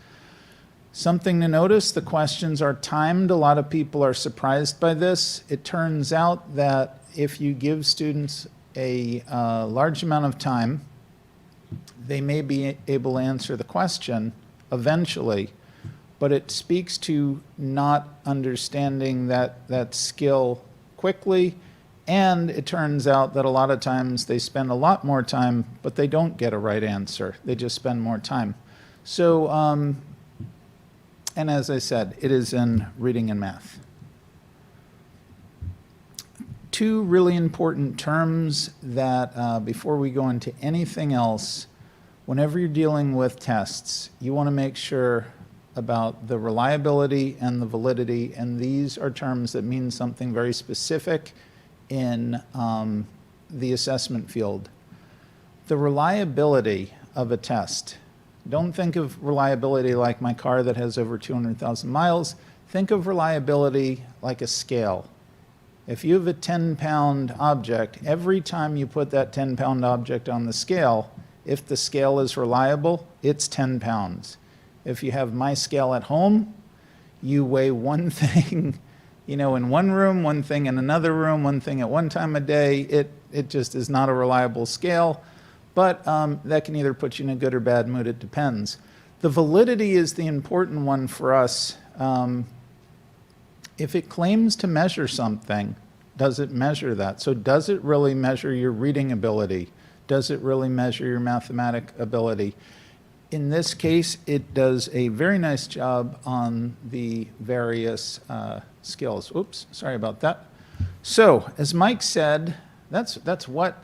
[SPEAKER 9] Something to notice, the questions are timed. A lot of people are surprised by this. It turns out that if you give students a large amount of time, they may be able to answer the question eventually, but it speaks to not understanding that skill quickly, and it turns out that a lot of times they spend a lot more time, but they don't get a right answer. They just spend more time. So, and as I said, it is in reading and math. Two really important terms that before we go into anything else, whenever you're dealing with tests, you want to make sure about the reliability and the validity, and these are terms that mean something very specific in the assessment field. The reliability of a test. Don't think of reliability like my car that has over 200,000 miles. Think of reliability like a scale. If you have a 10-pound object, every time you put that 10-pound object on the scale, if the scale is reliable, it's 10 pounds. If you have my scale at home, you weigh one thing, you know, in one room, one thing in another room, one thing at one time of day. It just is not a reliable scale. But that can either put you in a good or bad mood, it depends. The validity is the important one for us. If it claims to measure something, does it measure that? So does it really measure your reading ability? Does it really measure your mathematic ability? In this case, it does a very nice job on the various skills. Oops, sorry about that. So, as Mike said, that's what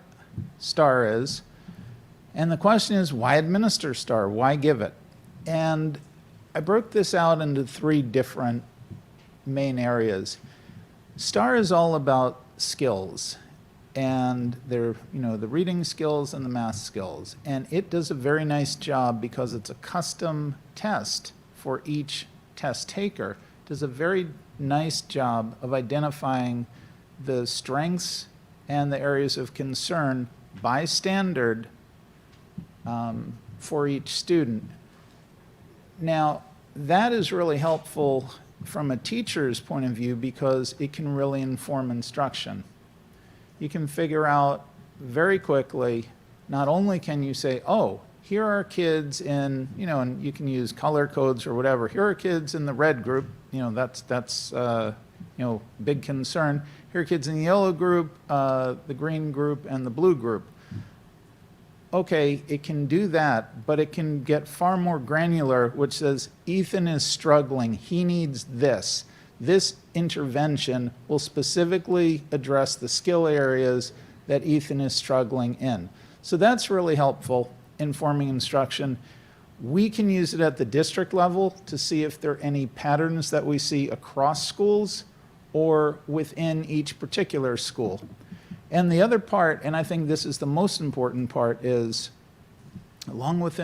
[SPEAKER 9] STAR is. And the question is, why administer STAR? Why give it? And I broke this out into 3 different main areas. STAR is all about skills, and they're, the reading skills and the math skills. And it does a very nice job because it's a custom test for each test taker. It does a very nice job of identifying the strengths and the areas of concern by standard for each student. Now, that is really helpful from a teacher's point of view because it can really inform instruction. You can figure out very quickly, not only can you say, oh, here are kids in, and you can use color codes or whatever, here are kids in the red group, that's big concern. Here are kids in the yellow group, the green group, and the blue group. Okay, it can do that, but it can get far more granular, which says, Ethan is struggling, he needs this. This intervention will specifically address the skill areas that Ethan is struggling in. So that's really helpful, informing instruction. We can use it at the district level to see if there are any patterns that we see across schools or within each particular school. And the other part, and I think this is the most important part, is along with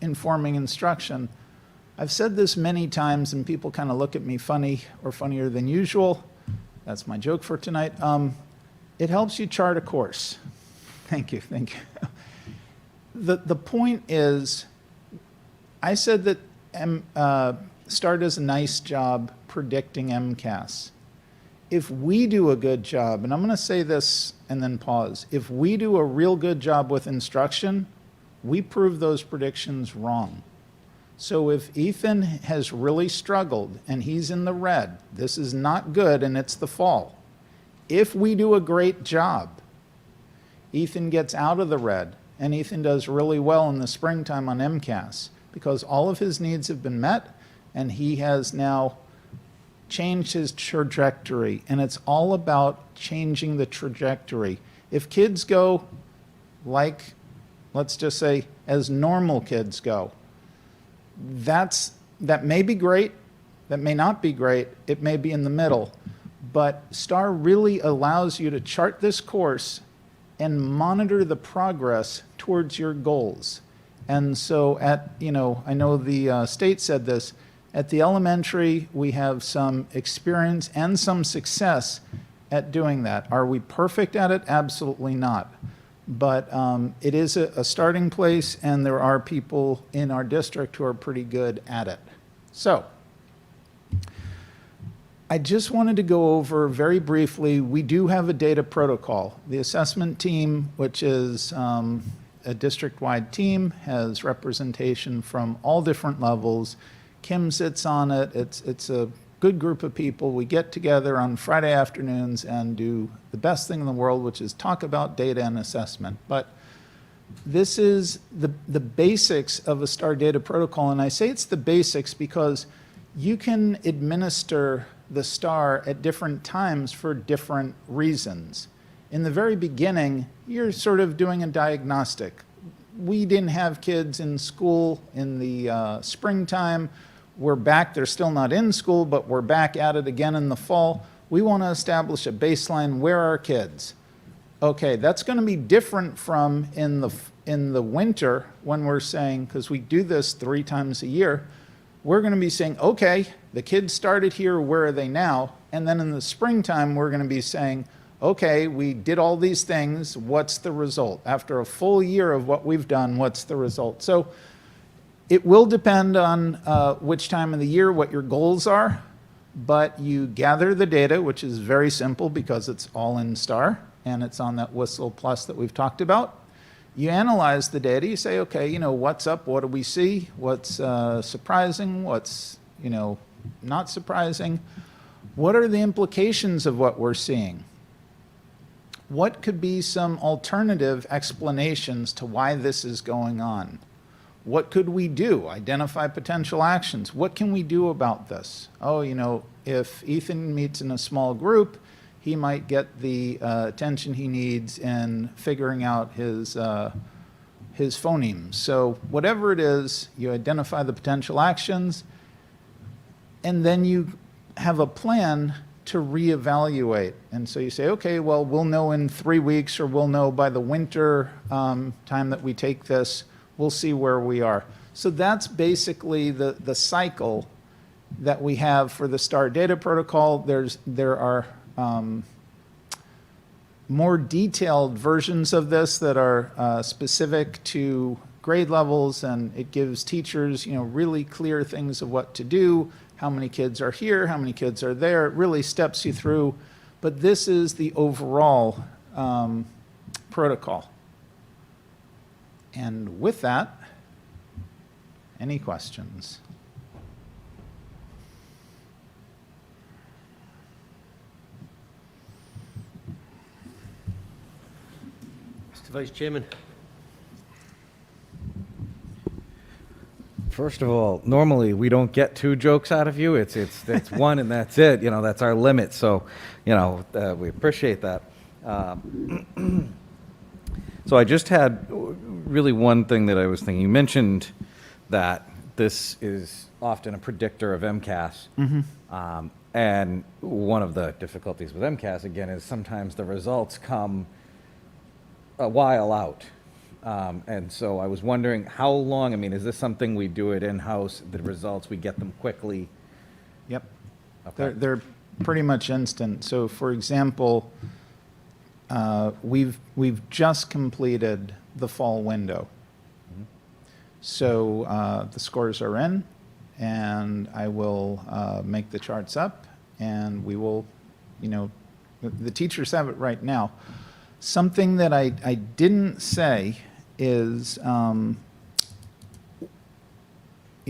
[SPEAKER 9] informing instruction, I've said this many times and people kind of look at me funny or funnier than usual. That's my joke for tonight. It helps you chart a course. Thank you. The point is, I said that STAR does a nice job predicting MCAS. If we do a good job, and I'm going to say this and then pause, if we do a real good job with instruction, we prove those predictions wrong. So if Ethan has really struggled and he's in the red, this is not good and it's the fall. If we do a great job, Ethan gets out of the red and Ethan does really well in the springtime on MCAS because all of his needs have been met and he has now changed his trajectory. And it's all about changing the trajectory. If kids go like, let's just say, as normal kids go, that may be great, that may not be great, it may be in the middle, but STAR really allows you to chart this course and monitor the progress towards your goals. And so I know the state said this, at the elementary we have some experience and some success at doing that. Are we perfect at it? Absolutely not. But it is a starting place, and there are people in our district who are pretty good at it. So I just wanted to go over very briefly, we do have a data protocol. The assessment team, which is a district-wide team, has representation from all different levels. Kim sits on it. It's a good group of people. We get together on Friday afternoons and do the best thing in the world, which is talk about data and assessment. But this is the basics of a STAR data protocol. And I say it's the basics because you can administer the STAR at different times for different reasons. In the very beginning, you're sort of doing a diagnostic. We didn't have kids in school in the springtime. We're back, they're still not in school, but we're back at it again in the fall. We want to establish a baseline. Where are kids? Okay, that's going to be different from in the winter when we're saying, because we do this 3 times a year, we're going to be saying, okay, the kids started here, where are they now? And then in the springtime, we're going to be saying, okay, we did all these things, what's the result? After a full year of what we've done, what's the result? So it will depend on which time of the year, what your goals are, but you gather the data, which is very simple because it's all in STAR, and it's on that Whistle Plus that we've talked about. You analyze the data, you say, okay, what's up, what do we see, what's surprising, what's, not surprising, what are the implications of what we're seeing? what could be some alternative explanations to why this is going on? What could we do? Identify potential actions. What can we do about this? Oh, you know, if Ethan meets in a small group, he might get the attention he needs in figuring out his phonemes. So whatever it is, you identify the potential actions, and then you have a plan to reevaluate. And so you say, okay, well, we'll know in 3 weeks, or we'll know by the winter time that we take this, we'll see where we are. So that's basically the cycle that we have for the STAR data protocol. There are more detailed versions of this that are specific to grade levels, and it gives teachers, you know, really clear things of what to do, how many kids are here, how many kids are there. It really steps you through. But this is the overall protocol. And with that, any questions?
[SPEAKER 1] Mr. Vice Chairman.
[SPEAKER 8] First of all, normally we don't get 2 jokes out of you. It's one and that's it. You know, that's our limit. So, you know, we appreciate that. So I just had really one thing that I was thinking. You mentioned that this is often a predictor of MCAS. And one of the difficulties with MCAS, again, is sometimes the results come a while out. And so I was wondering how long, I mean, is this something we do it in-house, the results, we get them quickly?
[SPEAKER 9] Yep.
[SPEAKER 8] Okay.
[SPEAKER 9] They're pretty much instant. So for example, we've just completed the fall window. So the scores are in, and I will make the charts up, and we will, you know, the teachers have it right now. Something that I didn't say is, you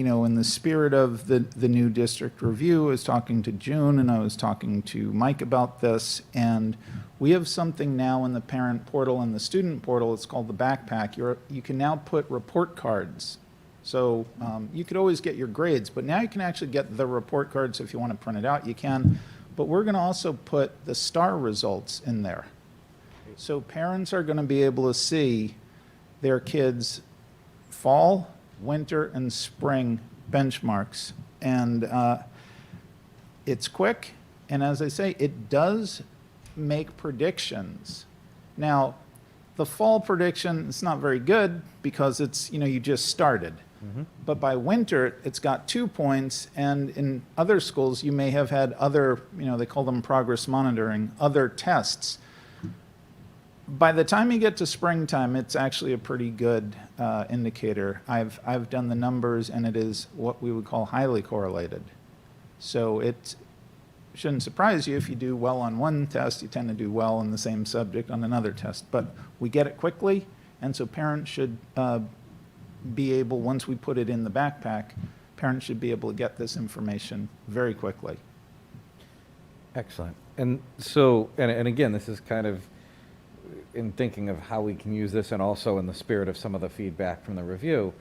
[SPEAKER 9] know, in the spirit of the new district review, I was talking to June and I was talking to Mike about this, and we have something now in the parent portal and the student portal. It's called the backpack. You can now put report cards. So you could always get your grades, but now you can actually get the report cards. If you want to print it out, you can. But we're going to also put the STAR results in there. So parents are going to be able to see their kids' fall, winter, and spring benchmarks. And it's quick, and as I say, it does make predictions. Now, the fall prediction, it's not very good because it's, you know, you just started. But by winter, it's got 2 points, and in other schools, you may have had other, you know, they call them progress monitoring, other tests. By the time you get to springtime, it's actually a pretty good indicator. I've done the numbers, and it is what we would call highly correlated. So it shouldn't surprise you if you do well on one test, you tend to do well in the same subject on another test. But we get it quickly, and so parents should be able, once we put it in the backpack, parents should be able to get this information very quickly.
[SPEAKER 8] Excellent. And so, and again, this is kind of in thinking of how we can use this, and also in the spirit of some of the feedback from the review.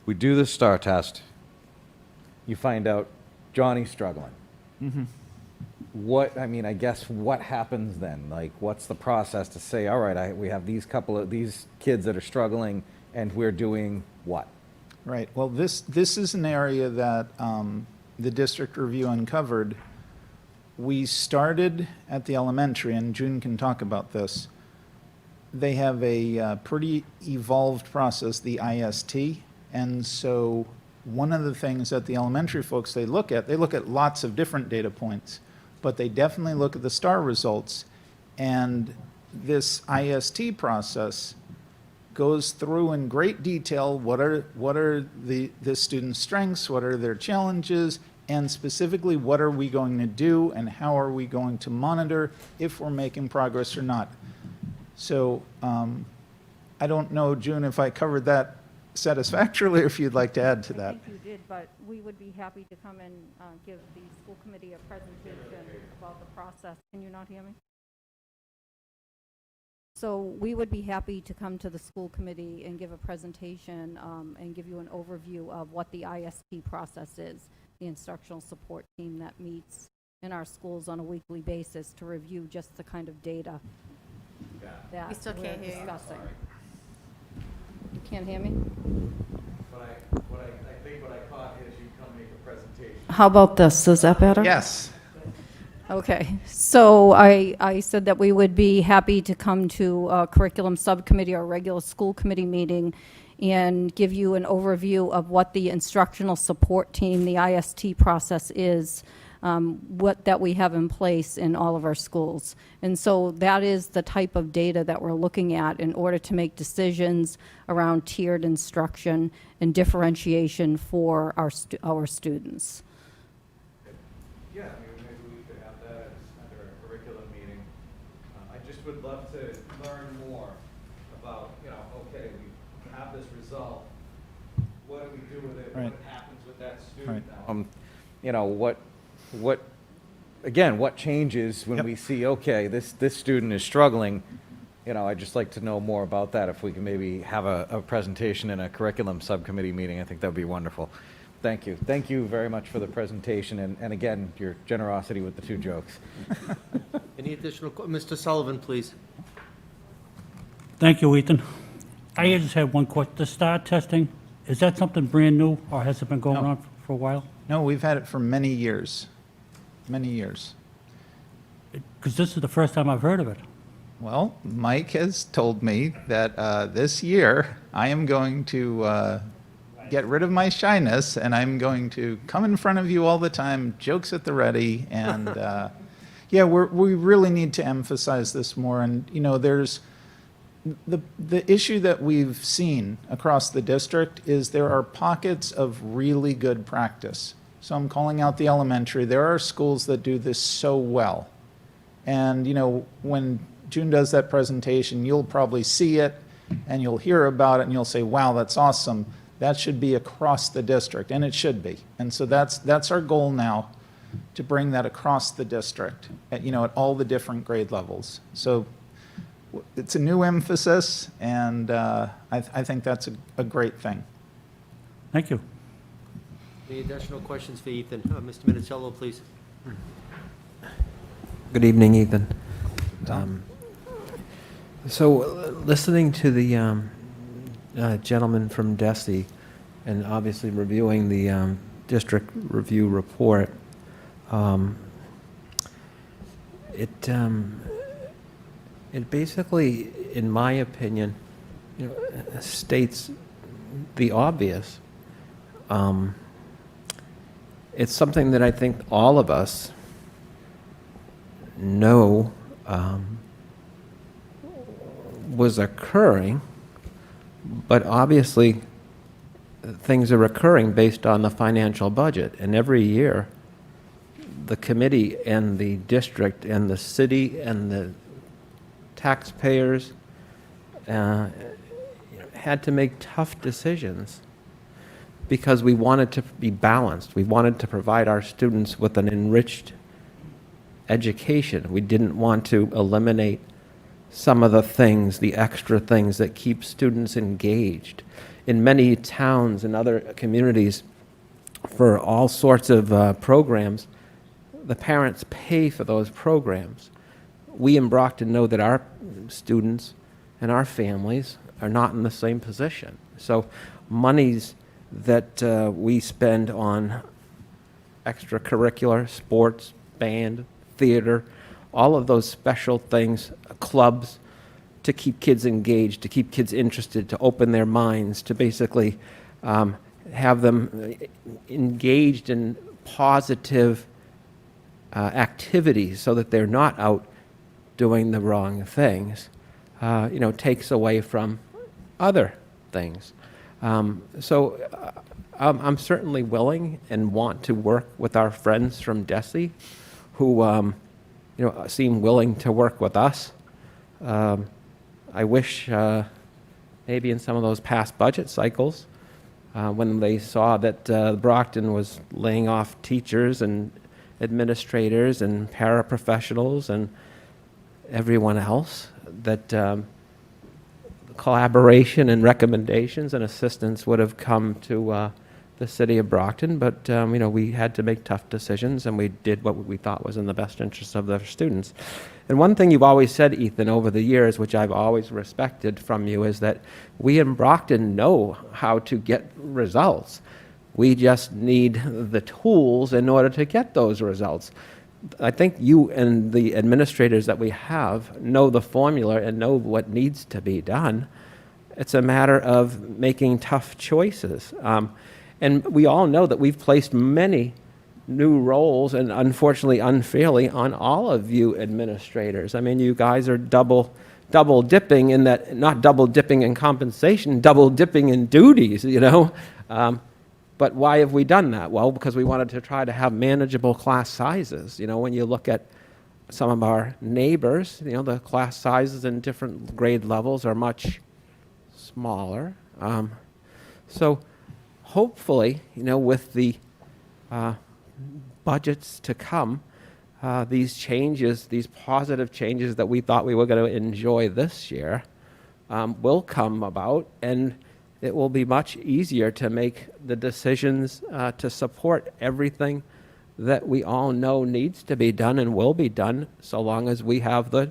[SPEAKER 8] We do the STAR test. You find out Johnny's struggling. What, I mean, I guess what happens then? Like, what's the process to say, all right, we have these kids that are struggling, and we're doing what?
[SPEAKER 9] Right. Well, this is an area that the district review uncovered. We started at the elementary, and June can talk about this. They have a pretty evolved process, the IST, and so one of the things that the elementary folks they look at lots of different data points, but they definitely look at the STAR results, and this IST process goes through in great detail what are the student's strengths, what are their challenges, and specifically what are we going to do and how are we going to monitor if we're making progress or not. So I don't know, June, if I covered that satisfactorily, or if you'd like to add to that.
[SPEAKER 10] I think you did, but we would be happy to come and give the school committee a presentation about the process. Can you not hear me? So we would be happy to come to the school committee and give a presentation and give you an overview of what the ISP process is, the instructional support team that meets in our schools on a weekly basis to review just the kind of data that
[SPEAKER 11] We still can't
[SPEAKER 10] we're
[SPEAKER 11] hear you.
[SPEAKER 10] discussing. You can't hear me?
[SPEAKER 8] I think what I caught is you come make a presentation.
[SPEAKER 10] How about this? Is that better?
[SPEAKER 9] Yes.
[SPEAKER 10] Okay, so I said that we would be happy to come to a curriculum subcommittee or a regular school committee meeting and give you an overview of what the instructional support team, the IST process is, what that we have in place in all of our schools. And so that is the type of data that we're looking at in order to make decisions around tiered instruction and differentiation for our students.
[SPEAKER 8] Yeah, I mean, maybe we could have that under a curriculum meeting. I just would love to learn more about, okay, we have this result. What do we do with it?
[SPEAKER 9] Right.
[SPEAKER 8] What happens with that student
[SPEAKER 9] Right.
[SPEAKER 8] now? What changes when
[SPEAKER 9] Yep.
[SPEAKER 8] we see, okay, this student is struggling? I'd just like to know more about that. If we can maybe have a presentation in a curriculum subcommittee meeting, I think that would be wonderful. Thank you. Thank you very much for the presentation, and again, your generosity with the 2 jokes.
[SPEAKER 1] Any additional, Mr. Sullivan, please.
[SPEAKER 2] Thank you, Ethan. I just have one question. The STAR testing, is that something brand new, or has it been going
[SPEAKER 9] No.
[SPEAKER 2] on for a while?
[SPEAKER 9] No, we've had it for many years. Many years.
[SPEAKER 2] Because this is the first time I've heard of it.
[SPEAKER 9] Well, Mike has told me that this year I am going to get rid of my shyness and I'm going to come in front of you all the time, jokes at the ready, and yeah, we really need to emphasize this more. And there's the issue that we've seen across the district is there are pockets of really good practice. So I'm calling out the elementary. There are schools that do this so well. And, when June does that presentation, you'll probably see it and you'll hear about it and you'll say, wow, that's awesome. That should be across the district, and it should be. And so that's our goal now, to bring that across the district at all the different grade levels. So it's a new emphasis, and I think that's a great thing.
[SPEAKER 2] Thank you.
[SPEAKER 1] Any additional questions for Ethan? Mr. Minicello, please.
[SPEAKER 12] Good evening, Ethan. So, listening to the gentleman from DESE, and obviously reviewing the district review report, it basically, in my opinion, states the obvious. It's something that I think all of us know was occurring, but obviously things are occurring based on the financial budget. And every year, the committee and the district and the city and the taxpayers had to make tough decisions because we wanted to be balanced. We wanted to provide our students with an enriched education. We didn't want to eliminate some of the things, the extra things that keep students engaged. In many towns and other communities, for all sorts of programs, the parents pay for those programs. We in Brockton know that our students and our families are not in the same position. So monies that we spend on extracurricular, sports, band, theater, all of those special things, clubs, to keep kids engaged, to keep kids interested, to open their minds, to basically have them engaged in positive activities so that they're not out doing the wrong things, takes away from other things. So I'm certainly willing and want to work with our friends from DESE who seem willing to work with us. I wish maybe in some of those past budget cycles, when they saw that Brockton was laying off teachers and administrators and paraprofessionals and everyone else, collaboration and recommendations and assistance would have come to the city of Brockton, but we had to make tough decisions, and we did what we thought was in the best interest of the students. And one thing you've always said, Ethan, over the years, which I've always respected from you, is that we in Brockton know how to get results. We just need the tools in order to get those results. I think you and the administrators that we have know the formula and know what needs to be done. It's a matter of making tough choices. And we all know that we've placed many new roles, and unfortunately unfairly, on all of you administrators. I mean, you guys are double dipping in that, not double dipping in compensation, double dipping in duties, But why have we done that? Well, because we wanted to try to have manageable class sizes. When you look at some of our neighbors, the class sizes in different grade levels are much smaller. So hopefully, with the budgets to come, these changes, these positive changes that we thought we were going to enjoy this year, will come about, and it will be much easier to make the decisions to support everything that we all know needs to be done and will be done, so long as we have the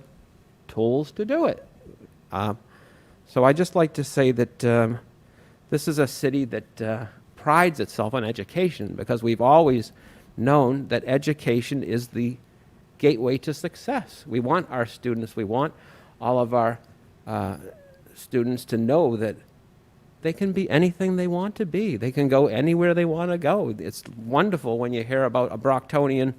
[SPEAKER 12] tools to do it. So I just like to say that this is a city that prides itself on education, because we've always known that education is the gateway to success. We want our students, we want all of our students to know that they can be anything they want to be. They can go anywhere they want to go. It's wonderful when you hear about a Brocktonian,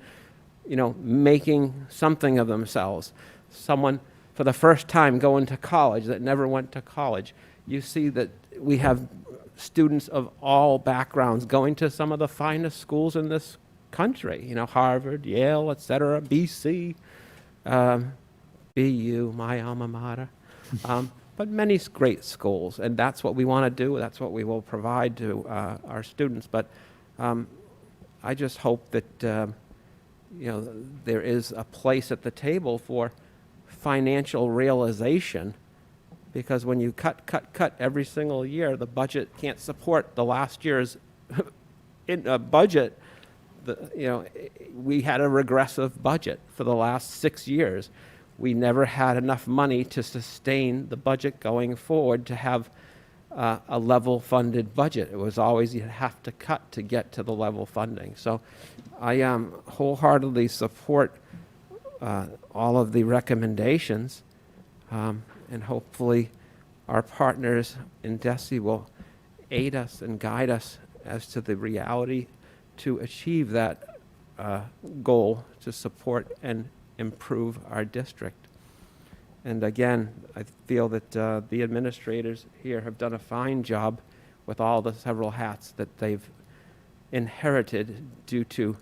[SPEAKER 12] making something of themselves. Someone for the first time going to college that never went to college. You see that we have students of all backgrounds going to some of the finest schools in this country. Harvard, Yale, etc., BC, BU, my alma mater. But many great schools, and that's what we want to do. That's what we will provide to our students. But I just hope that there is a place at the table for financial realization, because when you cut every single year, the budget can't support the last year's budget. We had a regressive budget for the last 6 years. We never had enough money to sustain the budget going forward to have a level funded budget. It was always you have to cut to get to the level funding. So I wholeheartedly support all of the recommendations, and hopefully our partners in DESE will aid us and guide us as to the reality to achieve that goal to support and improve our district. And again, I feel that the administrators here have done a fine job with all the several hats that they've inherited due to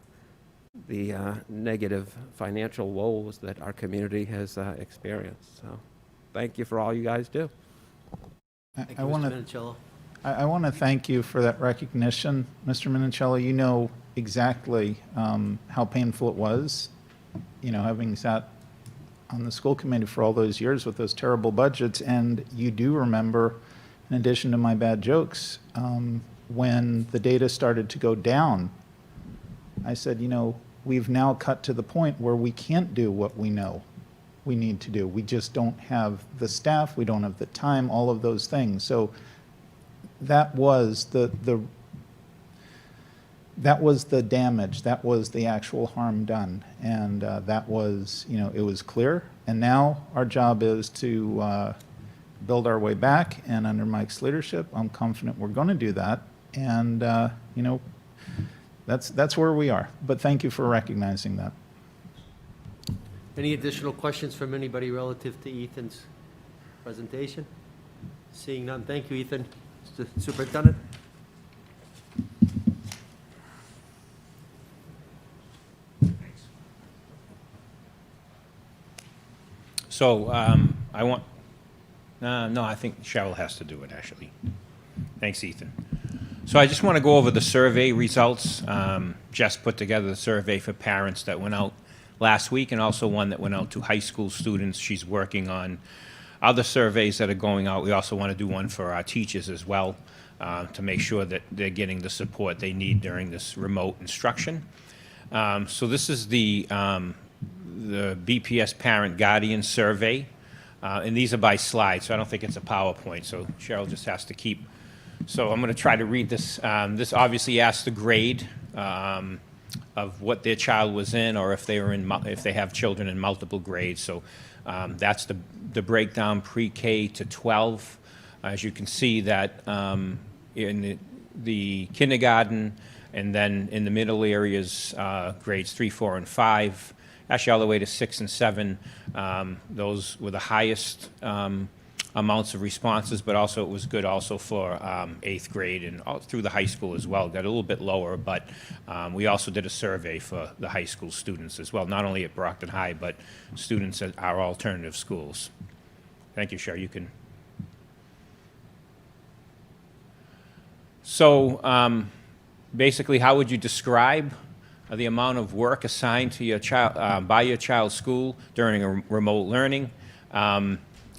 [SPEAKER 12] the negative financial woes that our community has experienced. So thank you for all you guys do.
[SPEAKER 1] Thank you,
[SPEAKER 9] I want
[SPEAKER 1] Mr.
[SPEAKER 9] to
[SPEAKER 1] Minichiello.
[SPEAKER 9] I want to thank you for that recognition, Mr. Minichiello. You know exactly how painful it was, having sat on the school committee for all those years with those terrible budgets. And you do remember, in addition to my bad jokes, when the data started to go down, I said, we've now cut to the point where we can't do what we know we need to do. We just don't have the staff, we don't have the time, all of those things. So that was the damage, that was the actual harm done. And that was, it was clear. And now our job is to build our way back. And under Mike's leadership, I'm confident we're going to do that. And, that's where we are. But thank you for recognizing that.
[SPEAKER 1] Any additional questions from anybody relative to Ethan's presentation? Seeing none, thank you, Ethan. Mr. Superintendent?
[SPEAKER 6] So I think Cheryl has to do it, actually. Thanks, Ethan. So I just want to go over the survey results. Jess put together the survey for parents that went out last week, and also one that went out to high school students. She's working on other surveys that are going out. We also want to do one for our teachers as well, to make sure that they're getting the support they need during this remote instruction. So this is the BPS Parent Guardian Survey, and these are by slide, so I don't think it's a PowerPoint, so Cheryl just has to keep. So I'm going to try to read this. This obviously asks the grade of what their child was in, or if they were in, if they have children in multiple grades. So that's the breakdown pre-K to 12. As you can see that in the kindergarten, and then in the middle areas, grades 3, 4, and 5, actually all the way to 6 and 7, those were the highest amounts of responses, but also it was good also for 8th grade and all through the high school as well. Got a little bit lower, but we also did a survey for the high school students as well, not only at Brockton High, but students at our alternative schools. Thank you, Cheryl. You can. So basically, how would you describe the amount of work assigned to your child by your child's school during a remote learning?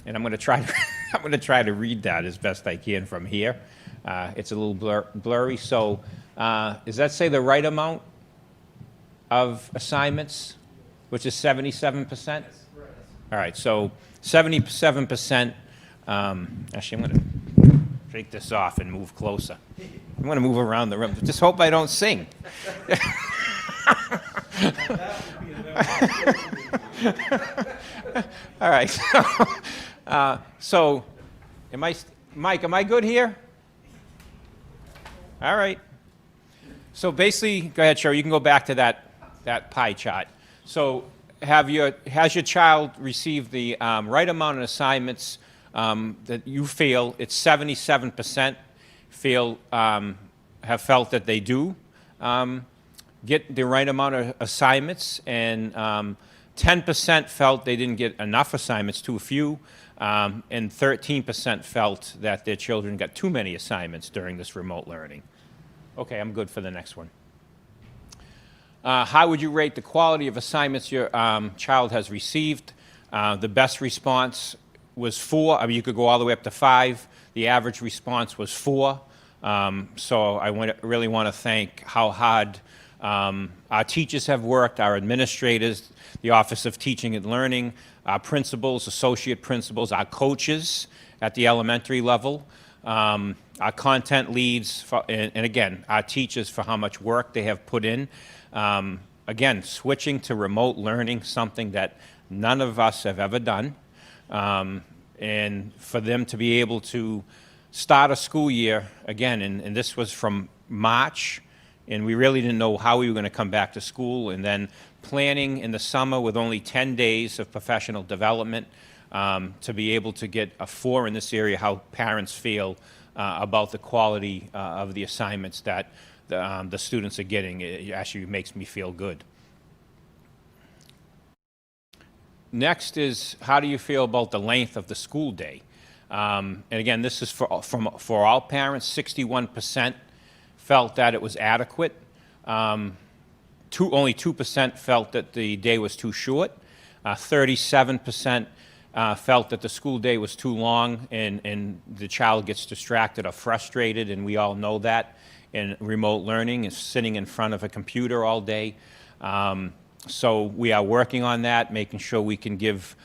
[SPEAKER 6] And I'm going to try to read that as best I can from here. It's a little blurry. So does that say the right amount of assignments, which is 77%? All right. So 77%. Actually, I'm going to take this off and move closer. I'm going to move around the room. Just hope I don't sing. All right. So, Mike, am I good here? All right. So basically, go ahead, Cheryl. You can go back to that pie chart. So, has your child received the right amount of assignments that you feel? It's 77% have felt that they do get the right amount of assignments, and 10% felt they didn't get enough assignments, too few, and 13% felt that their children got too many assignments during this remote learning. Okay, I'm good for the next one. How would you rate the quality of assignments your child has received? The best response was 4. I mean, you could go all the way up to 5. The average response was 4. So I really want to thank how hard our teachers have worked, our administrators, the Office of Teaching and Learning, our principals, associate principals, our coaches at the elementary level, our content leads, and again, our teachers for how much work they have put in. Again, switching to remote learning, something that none of us have ever done, and for them to be able to start a school year, again, and this was from March, and we really didn't know how we were going to come back to school, and then planning in the summer with only 10 days of professional development to be able to get a 4 in this area, how parents feel about the quality of the assignments that the students are getting. It actually makes me feel good. Next is, how do you feel about the length of the school day? And again, this is for all parents. 61% felt that it was adequate. Only 2% felt that the day was too short. 37% felt that the school day was too long, and the child gets distracted or frustrated, and we all know that in remote learning is sitting in front of a computer all day. So we are working on that, making sure we can give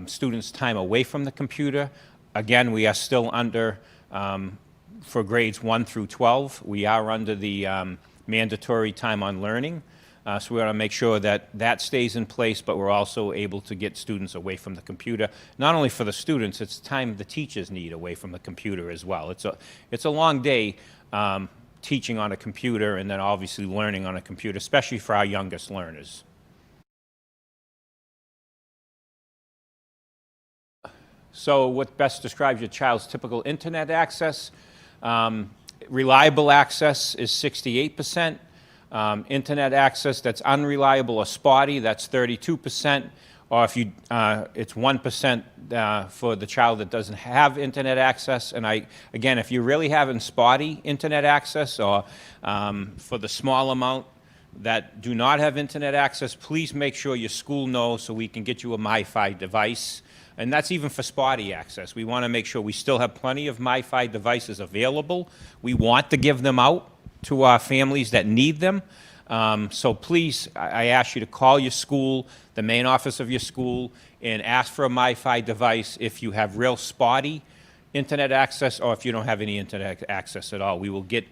[SPEAKER 6] students time away from the computer. Again, we are still under, for grades 1 through 12, we are under the mandatory time on learning. So we want to make sure that that stays in place, but we're also able to get students away from the computer. Not only for the students, it's time the teachers need away from the computer as well. It's a long day teaching on a computer and then obviously learning on a computer, especially for our youngest learners. So what best describes your child's typical internet access? Reliable access is 68%. Internet access that's unreliable or spotty, that's 32%. Or if it's 1% for the child that doesn't have internet access. And again, if you're really having spotty internet access, or for the small amount that do not have internet access, please make sure your school knows so we can get you a MiFi device. And that's even for spotty access. We want to make sure we still have plenty of MiFi devices available. We want to give them out to our families that need them. So please, I ask you to call your school, the main office of your school, and ask for a MiFi device if you have real spotty internet access or if you don't have any internet access at all. We will get,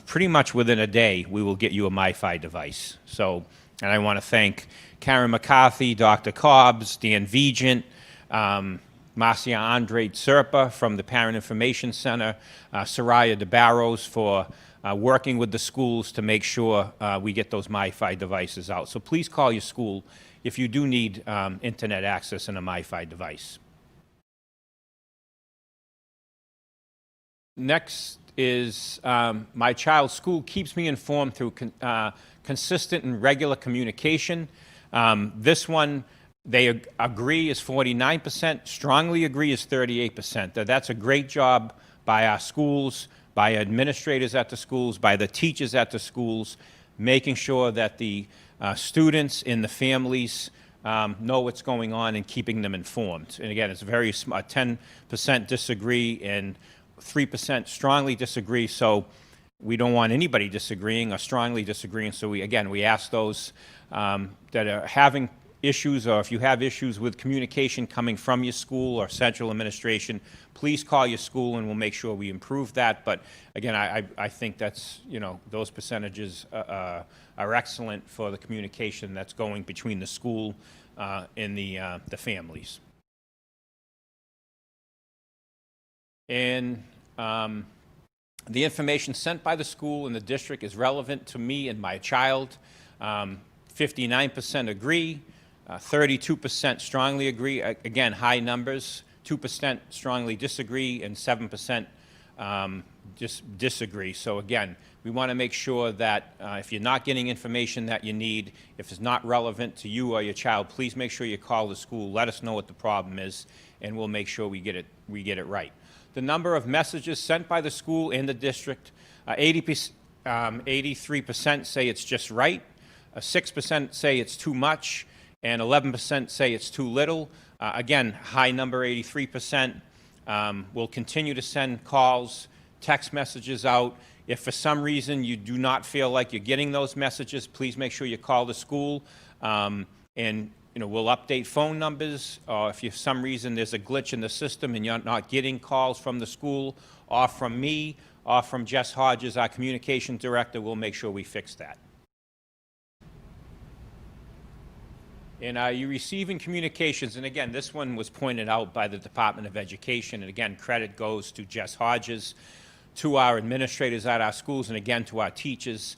[SPEAKER 6] pretty much within a day, we will get you a MiFi device. So, and I want to thank Karen McCarthy, Dr. Cobbs, Dan Vigent, Marcia Andre Serpa from the Parent Information Center, Soraya DeBarros for working with the schools to make sure we get those MiFi devices out. So please call your school if you do need internet access and a MiFi device. Next is my child's school keeps me informed through consistent and regular communication. This one, they agree is 49%, strongly agree is 38%. That's a great job by our schools, by administrators at the schools, by the teachers at the schools, making sure that the students and the families know what's going on and keeping them informed. And again, it's very 10% disagree and 3% strongly disagree. So we don't want anybody disagreeing or strongly disagreeing. So we ask those that are having issues, or if you have issues with communication coming from your school or central administration, please call your school and we'll make sure we improve that. But again, I think that's, those percentages are excellent for the communication that's going between the school and the families. And the information sent by the school and the district is relevant to me and my child. 59% agree, 32% strongly agree. Again, high numbers. 2% strongly disagree, and 7% just disagree. So again, we want to make sure that if you're not getting information that you need, if it's not relevant to you or your child, please make sure you call the school. Let us know what the problem is, and we'll make sure we get it right. The number of messages sent by the school and the district, 83% say it's just right, 6% say it's too much, and 11% say it's too little. Again, high number, 83%. We'll continue to send calls, text messages out. If for some reason you do not feel like you're getting those messages, please make sure you call the school, and we'll update phone numbers. Or if for some reason there's a glitch in the system and you're not getting calls from the school or from me or from Jess Hodges, our communications director, we'll make sure we fix that. And are you receiving communications? And again, this one was pointed out by the Department of Education. And again, credit goes to Jess Hodges, to our administrators at our schools, and again to our teachers.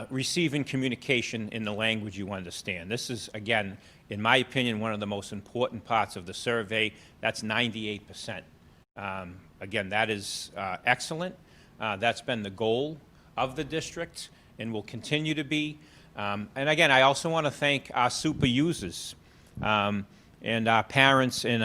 [SPEAKER 6] Receiving communication in the language you understand. This is, again, in my opinion, one of the most important parts of the survey. That's 98%. Again, that is excellent. That's been the goal of the district and will continue to be. And again, I also want to thank our super users and our parents and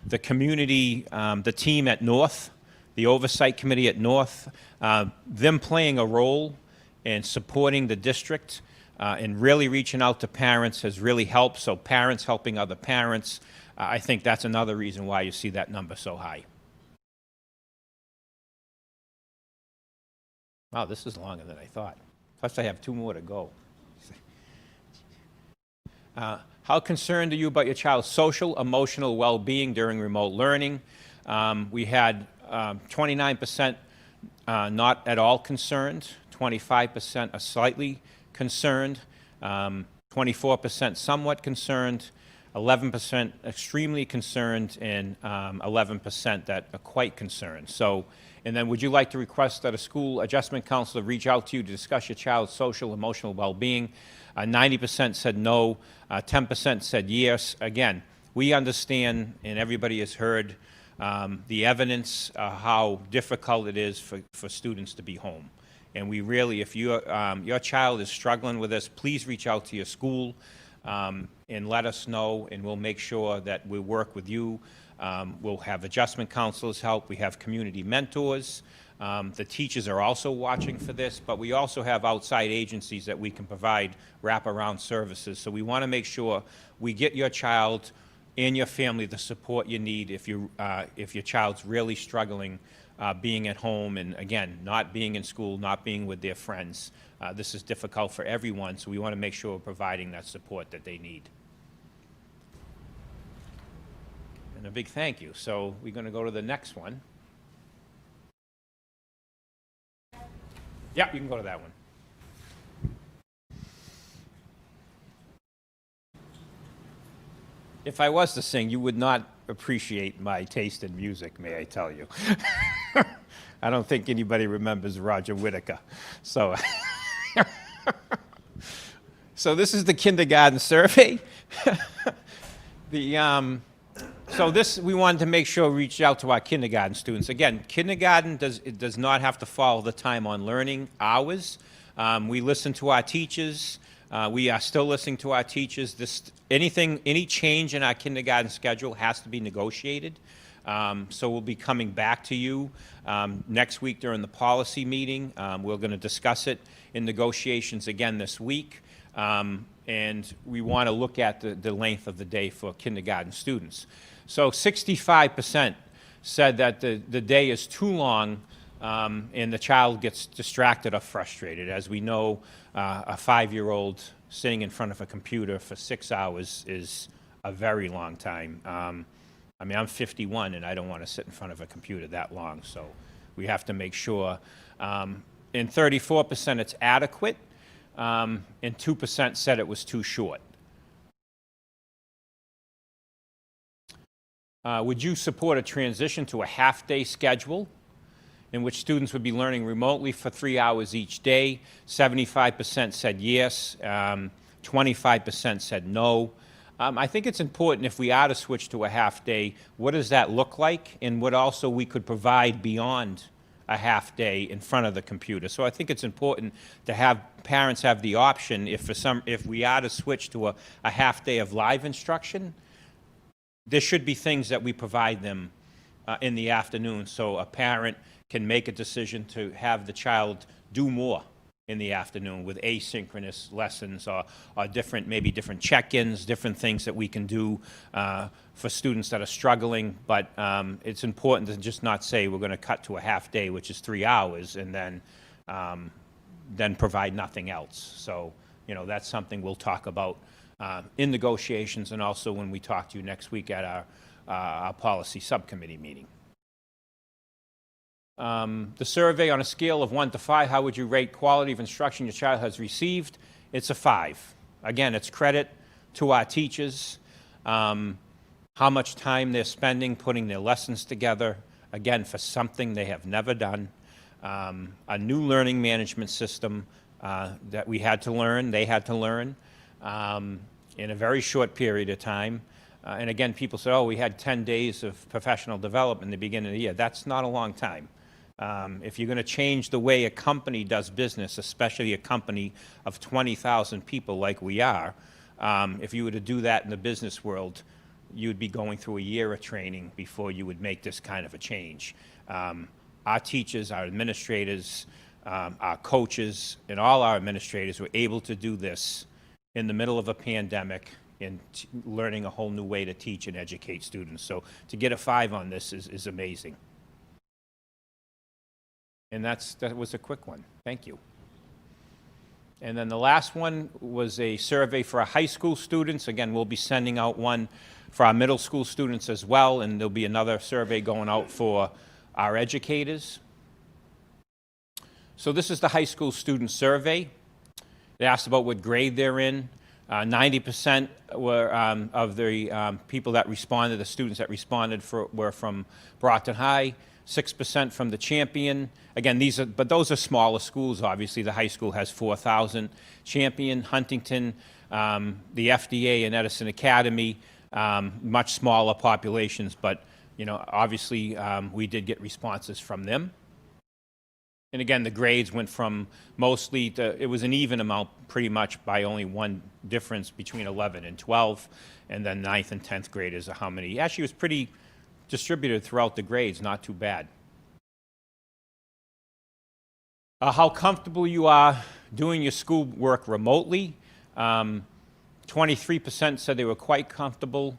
[SPEAKER 6] the community, the team at North, the oversight committee at North, them playing a role in supporting the district and really reaching out to parents has really helped. So parents helping other parents, I think that's another reason why you see that number so high. Wow, this is longer than I thought. Plus, I have 2 more to go. How concerned are you about your child's social, emotional well-being during remote learning? We had 29% not at all concerned, 25% are slightly concerned, 24% somewhat concerned, 11% extremely concerned, and 11% that are quite concerned. So, and then would you like to request that a school adjustment counselor reach out to you to discuss your child's social, emotional well-being? 90% said no, 10% said yes. Again, we understand, and everybody has heard the evidence how difficult it is for students to be home. And we really, if your child is struggling with this, please reach out to your school and let us know, and we'll make sure that we work with you. We'll have adjustment counselors help. We have community mentors. The teachers are also watching for this, but we also have outside agencies that we can provide wraparound services. So we want to make sure we get your child and your family the support you need if your child's really struggling being at home and, again, not being in school, not being with their friends. This is difficult for everyone, so we want to make sure we're providing that support that they need. And a big thank you. So we're going to go to the next one. Yeah, you can go to that one. If I was to sing, you would not appreciate my taste in music, may I tell you. I don't think anybody remembers Roger Whittaker. So, so this is the kindergarten survey. So this, we wanted to make sure we reached out to our kindergarten students. Again, kindergarten does not have to follow the time on learning hours. We listen to our teachers. We are still listening to our teachers. Any change in our kindergarten schedule has to be negotiated. So we'll be coming back to you next week during the policy meeting. We're going to discuss it in negotiations again this week. And we want to look at the length of the day for kindergarten students. So 65% said that the day is too long and the child gets distracted or frustrated. As we know, a 5-year-old sitting in front of a computer for 6 hours is a very long time. I mean, I'm 51 and I don't want to sit in front of a computer that long, so we have to make sure. In 34% it's adequate, and 2% said it was too short. Would you support a transition to a half-day schedule in which students would be learning remotely for 3 hours each day? 75% said yes, 25% said no. I think it's important, if we are to switch to a half-day, what does that look like, and what also we could provide beyond a half-day in front of the computer. So I think it's important to have parents have the option, if we are to switch to a half-day of live instruction, there should be things that we provide them in the afternoon, so a parent can make a decision to have the child do more in the afternoon with asynchronous lessons or maybe different check-ins, different things that we can do for students that are struggling. But it's important to just not say we're going to cut to a half day, which is 3 hours, and then provide nothing else. So, that's something we'll talk about in negotiations, and also when we talk to you next week at our policy subcommittee meeting. The survey, on a scale of 1 to 5, how would you rate quality of instruction your child has received? It's a 5. Again, it's credit to our teachers, how much time they're spending putting their lessons together, again, for something they have never done. A new learning management system that we had to learn, they had to learn in a very short period of time. And again, people say, oh, we had 10 days of professional development in the beginning of the year. That's not a long time. If you're going to change the way a company does business, especially a company of 20,000 people like we are, if you were to do that in the business world, you'd be going through a year of training before you would make this kind of a change. Our teachers, our administrators, our coaches, and all our administrators were able to do this in the middle of a pandemic and learning a whole new way to teach and educate students. So to get a 5 on this is amazing. And that was a quick one. Thank you. And then the last one was a survey for our high school students. Again, we'll be sending out one for our middle school students as well, and there'll be another survey going out for our educators. So this is the high school student survey. They asked about what grade they're in. 90% were of the people that responded, the students that responded were from Brockton High. 6% from the Champion. Again, those are smaller schools, obviously. The high school has 4,000. Champion, Huntington, the FDA, and Edison Academy, much smaller populations, but, obviously, we did get responses from them. And again, the grades went from mostly it was an even amount, pretty much by only one difference between 11 and 12, and then 9th and 10th graders are how many. Actually, it was pretty distributed throughout the grades, not too bad. How comfortable you are doing your schoolwork remotely. 23% said they were quite comfortable.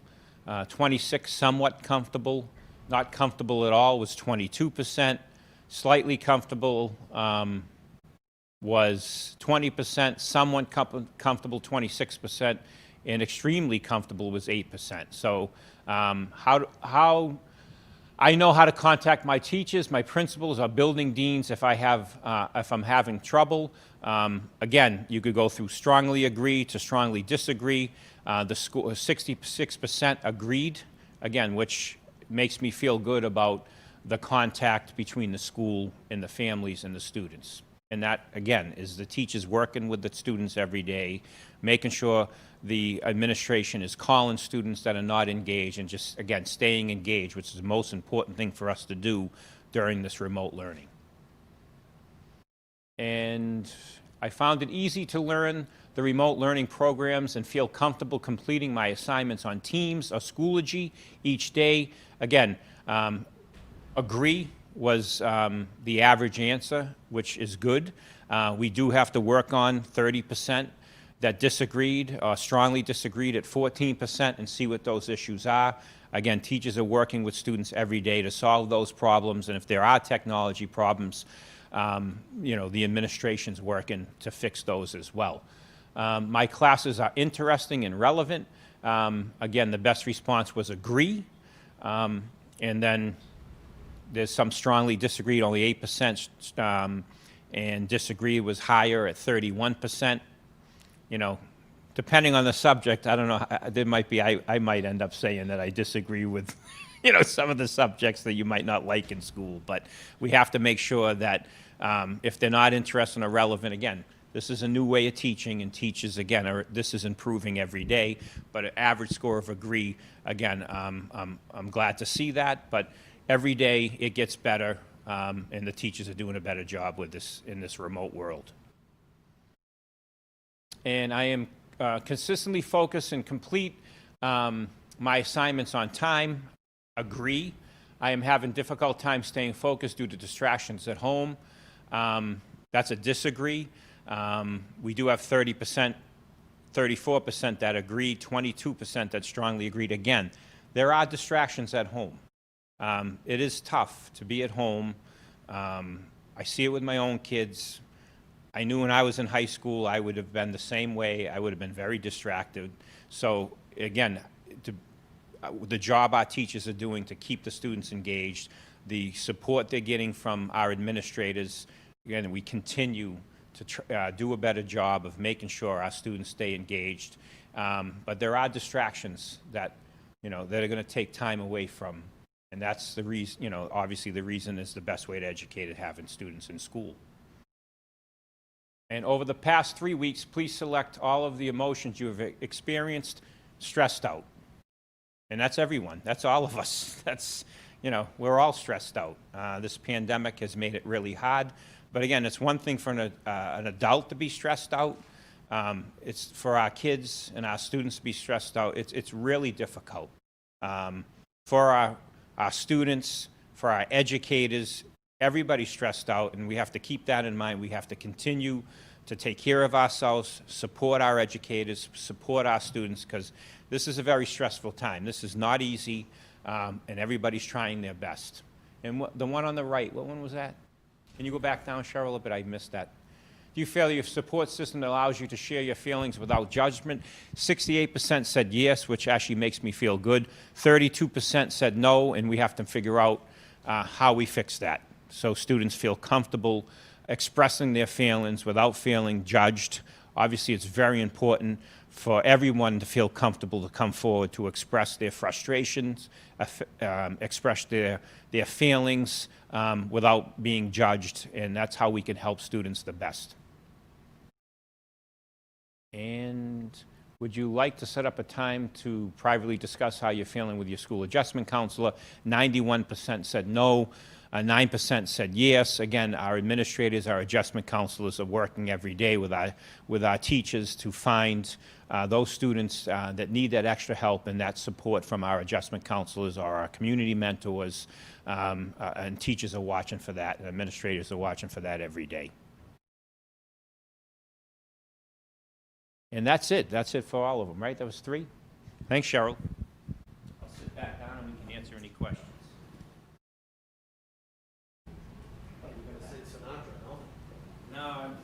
[SPEAKER 6] 26 somewhat comfortable, not comfortable at all was 22%, slightly comfortable was 20%, somewhat comfortable 26%, and extremely comfortable was 8%. So how I know how to contact my teachers, my principals, our building deans if I'm having trouble. Again, you could go through strongly agree to strongly disagree. The school 66% agreed, again, which makes me feel good about the contact between the school and the families and the students. And that, again, is the teachers working with the students every day, making sure the administration is calling students that are not engaged and just, again, staying engaged, which is the most important thing for us to do during this remote learning. And I found it easy to learn the remote learning programs and feel comfortable completing my assignments on Teams or Schoology each day. Again, agree was the average answer, which is good. We do have to work on 30% that disagreed or strongly disagreed at 14% and see what those issues are. Again, teachers are working with students every day to solve those problems, and if there are technology problems, the administration's working to fix those as well. My classes are interesting and relevant. Again, the best response was agree, and then there's some strongly disagreed, only 8%, and disagree was higher at 31%. Depending on the subject, I don't know, there might be, I might end up saying that I disagree with, some of the subjects that you might not like in school, but we have to make sure that if they're not interested or relevant, again, this is a new way of teaching, and teachers, again, this is improving every day, but an average score of agree, again, I'm glad to see that, but every day it gets better, and the teachers are doing a better job with this in this remote world. And I am consistently focused and complete my assignments on time. Agree. I am having difficult time staying focused due to distractions at home. That's a disagree. We do have 30%, 34% that agree, 22% that strongly agreed. Again, there are distractions at home. It is tough to be at home. I see it with my own kids. I knew when I was in high school I would have been the same way. I would have been very distracted. So again, the job our teachers are doing to keep the students engaged, the support they're getting from our administrators, again, we continue to do a better job of making sure our students stay engaged. But there are distractions that, that are going to take time away from. And that's the reason, obviously the reason is the best way to educate is having students in school. And over the past 3 weeks, please select all of the emotions you have experienced. Stressed out. And that's everyone. That's all of us. That's, we're all stressed out. This pandemic has made it really hard. But again, it's one thing for an adult to be stressed out. It's for our kids and our students to be stressed out. It's really difficult. For our students, for our educators, everybody's stressed out, and we have to keep that in mind. We have to continue to take care of ourselves, support our educators, support our students, because this is a very stressful time. This is not easy, and everybody's trying their best. And the one on the right, what one was that? Can you go back down, Cheryl, a bit? I missed that. Do you feel your support system allows you to share your feelings without judgment? 68% said yes, which actually makes me feel good. 32% said no, and we have to figure out how we fix that, so students feel comfortable expressing their feelings without feeling judged. Obviously, it's very important for everyone to feel comfortable to come forward to express their frustrations, express their feelings without being judged, and that's how we can help students the best. And would you like to set up a time to privately discuss how you're feeling with your school adjustment counselor? 91% said no. 9% said yes. Again, our administrators, our adjustment counselors are working every day with our teachers to find those students that need that extra help and that support from our adjustment counselors or our community mentors, and teachers are watching for that, and administrators are watching for that every day. And that's it. That's it for all of them, right? That was 3? Thanks, Cheryl.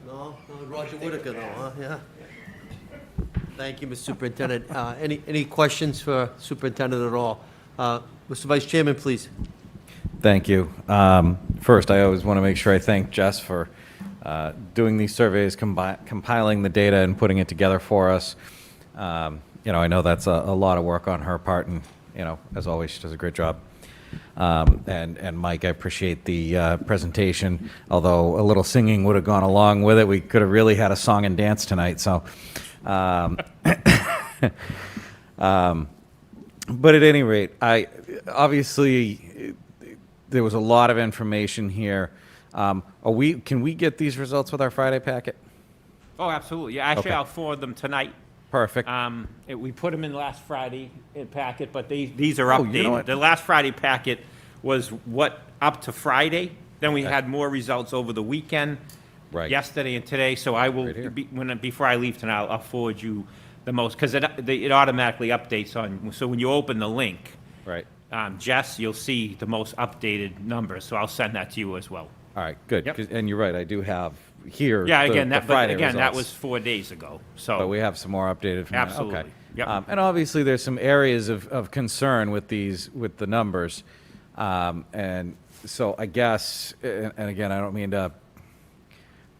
[SPEAKER 1] No, Roger Whittaker though, huh? Yeah. Thank you, Mr. Superintendent. Any questions for Superintendent at all? Mr. Vice Chairman, please.
[SPEAKER 8] Thank you. First, I always want to make sure I thank Jess for doing these surveys, compiling the data and putting it together for us. I know that's a lot of work on her part, and, as always, she does a great job. And Mike, I appreciate the presentation, although a little singing would have gone along with it. We could have really had a song and dance tonight, so. But at any rate, obviously, there was a lot of information here. Can we get these results with our Friday packet?
[SPEAKER 6] Oh, absolutely. Yeah, actually,
[SPEAKER 8] Okay.
[SPEAKER 6] I'll forward them tonight.
[SPEAKER 8] Perfect.
[SPEAKER 6] We put them in last Friday packet, but these are
[SPEAKER 8] Oh,
[SPEAKER 6] updated.
[SPEAKER 8] you know what?
[SPEAKER 6] The last Friday packet was up to Friday. Then we had more results over the weekend,
[SPEAKER 8] Right.
[SPEAKER 6] yesterday and today. So I will,
[SPEAKER 8] Right here.
[SPEAKER 6] before I leave tonight, I'll forward you the most, because it automatically updates on, so when you open the link,
[SPEAKER 8] Right.
[SPEAKER 6] Jess, you'll see the most updated numbers. So I'll send that to you as well.
[SPEAKER 8] All right, good.
[SPEAKER 6] Yep.
[SPEAKER 8] 'Cause- And you're right, I do have here
[SPEAKER 6] Yeah,
[SPEAKER 8] the
[SPEAKER 6] again,
[SPEAKER 8] Friday
[SPEAKER 6] that
[SPEAKER 8] results.
[SPEAKER 6] was 4 days ago. So.
[SPEAKER 8] But we have some more updated from that.
[SPEAKER 6] Absolutely.
[SPEAKER 8] Okay.
[SPEAKER 6] Yep.
[SPEAKER 8] And obviously, there's some areas of concern with the numbers. And so I guess, and again, I don't mean to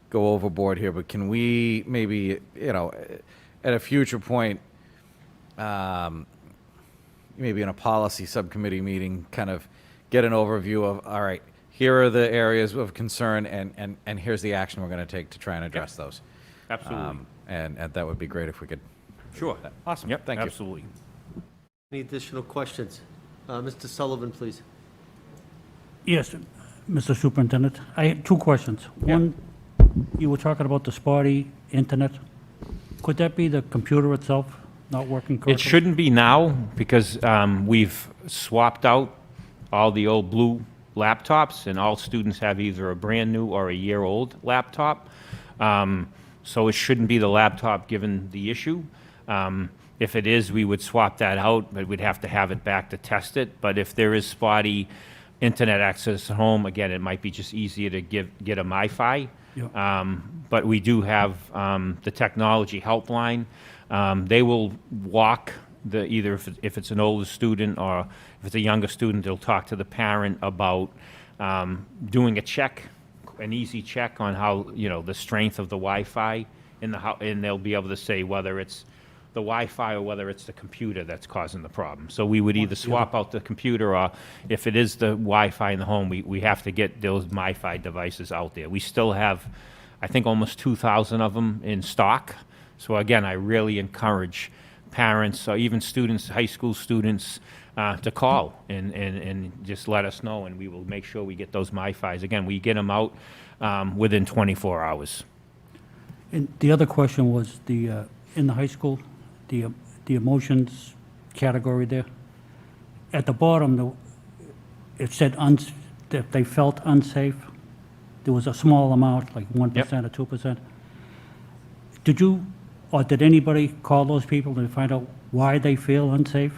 [SPEAKER 8] go overboard here, but can we maybe, at a future point, maybe in a policy subcommittee meeting, kind of get an overview of, all right, here are the areas of concern, and here's the action we're going to take to try and address those.
[SPEAKER 6] Absolutely.
[SPEAKER 8] And that would be great if we could.
[SPEAKER 6] Sure.
[SPEAKER 8] Awesome.
[SPEAKER 6] Yep,
[SPEAKER 8] Thank you.
[SPEAKER 6] absolutely.
[SPEAKER 1] Any additional questions? Mr. Sullivan, please.
[SPEAKER 2] Yes, Mr. Superintendent, I had two questions. One, you were talking about the spotty internet. Could that be the computer itself not working correctly?
[SPEAKER 6] It shouldn't be now, because we've swapped out all the old blue laptops, and all students have either a brand-new or a year-old laptop. So it shouldn't be the laptop given the issue. If it is, we would swap that out, but we'd have to have it back to test it. But if there is spotty internet access at home, again, it might be just easier to get a MiFi.
[SPEAKER 2] Yeah.
[SPEAKER 6] But we do have the technology helpline. They will walk either if it's an older student or if it's a younger student, they'll talk to the parent about doing a check, an easy check on how, the strength of the Wi-Fi in the house, and they'll be able to say whether it's the Wi-Fi or whether it's the computer that's causing the problem. So we would either swap out the computer, or if it is the Wi-Fi in the home, we have to get those MiFi devices out there. We still have, I think, almost 2,000 of them in stock. So again, I really encourage parents or even students, high school students, to call and just let us know, and we will make sure we get those MiFis. Again, we get them out within 24 hours.
[SPEAKER 2] And the other question was in the high school, the emotions category there. At the bottom, it said that they felt unsafe. There was a small amount, like 1% or 2%. Did anybody call those people to find out why they feel unsafe?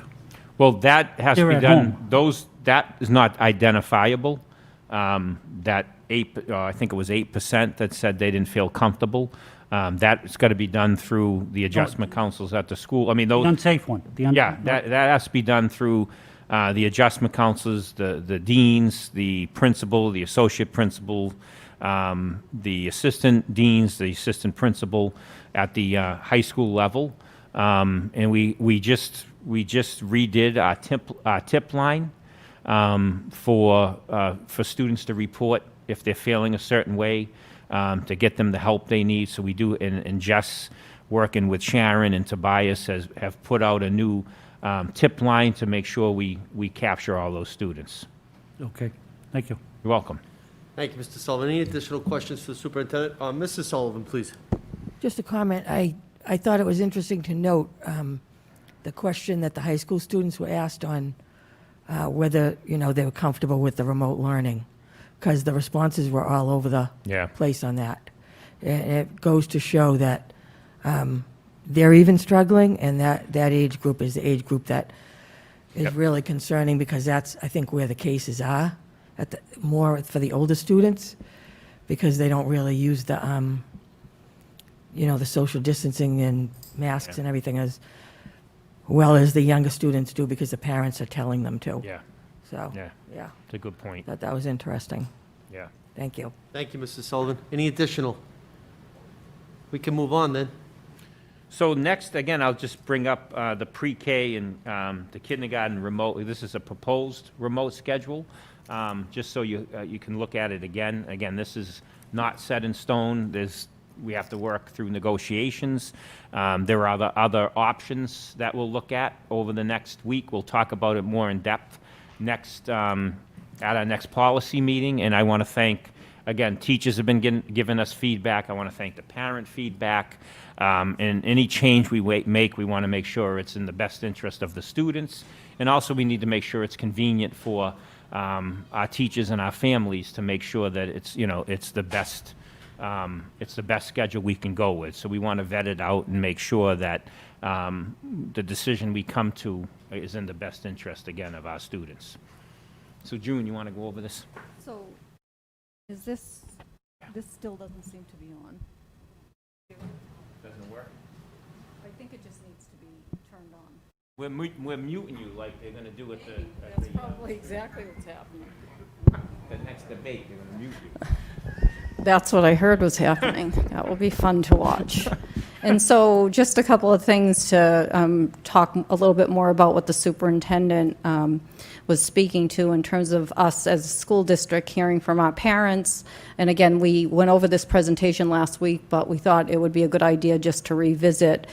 [SPEAKER 6] Well, that has to
[SPEAKER 2] They're
[SPEAKER 6] be
[SPEAKER 2] at
[SPEAKER 6] done.
[SPEAKER 2] home.
[SPEAKER 6] That is not identifiable. That I think it was 8% that said they didn't feel comfortable. That's got to be done through the adjustment councils at the school. I mean,
[SPEAKER 2] The
[SPEAKER 6] those.
[SPEAKER 2] unsafe one.
[SPEAKER 6] Yeah, that has to be done through the adjustment councils, the deans, the principal, the associate principal, the assistant deans, the assistant principal at the high school level. And we just redid our tip line for students to report if they're feeling a certain way, to get them the help they need. So we do, and Jess, working with Sharon and Tobias, have put out a new tip line to make sure we capture all those students.
[SPEAKER 2] Okay, thank you.
[SPEAKER 6] You're welcome.
[SPEAKER 1] Thank you, Mr. Sullivan. Any additional questions for the superintendent? Mrs. Sullivan, please.
[SPEAKER 11] Just a comment. I thought it was interesting to note the question that the high school students were asked on whether, they were comfortable with the remote learning, because the responses were all over the
[SPEAKER 6] Yeah.
[SPEAKER 11] place on that. And it goes to show that they're even struggling, and that age group is the age group that is really concerning, because that's, I think, where the cases are, more for the older students. because they don't really use the, the social distancing and masks and everything as well as the younger students do, because the parents are telling them to.
[SPEAKER 6] Yeah,
[SPEAKER 11] So,
[SPEAKER 6] yeah,
[SPEAKER 11] yeah,
[SPEAKER 6] it's a good point.
[SPEAKER 11] thought that was interesting.
[SPEAKER 6] Yeah.
[SPEAKER 11] Thank you.
[SPEAKER 1] Thank you, Mr. Sullivan. Any additional? We can move on then.
[SPEAKER 6] So next, again, I'll just bring up the pre-K and the kindergarten remote. This is a proposed remote schedule, just so you can look at it again. Again, this is not set in stone. We have to work through negotiations. There are other options that we'll look at over the next week. We'll talk about it more in depth next at our next policy meeting. And I want to thank, again, teachers have been giving us feedback. I want to thank the parent feedback. And any change we make, we want to make sure it's in the best interest of the students. And also, we need to make sure it's convenient for our teachers and our families to make sure that it's the best schedule we can go with. So we want to vet it out and make sure that the decision we come to is in the best interest, again, of our students. So June, you want to go over this?
[SPEAKER 10] So, is this still doesn't seem to be on.
[SPEAKER 6] Doesn't work?
[SPEAKER 10] I think it just needs to be turned on.
[SPEAKER 6] We're muting you like they're going to do at
[SPEAKER 10] That's probably exactly what's happening.
[SPEAKER 6] the next debate. They're going to mute you.
[SPEAKER 10] That's what I heard was happening. That will be fun to watch. And so just a couple of things to talk a little bit more about what the superintendent was speaking to in terms of us as a school district hearing from our parents. And again, we went over this presentation last week, but we thought it would be a good idea just to revisit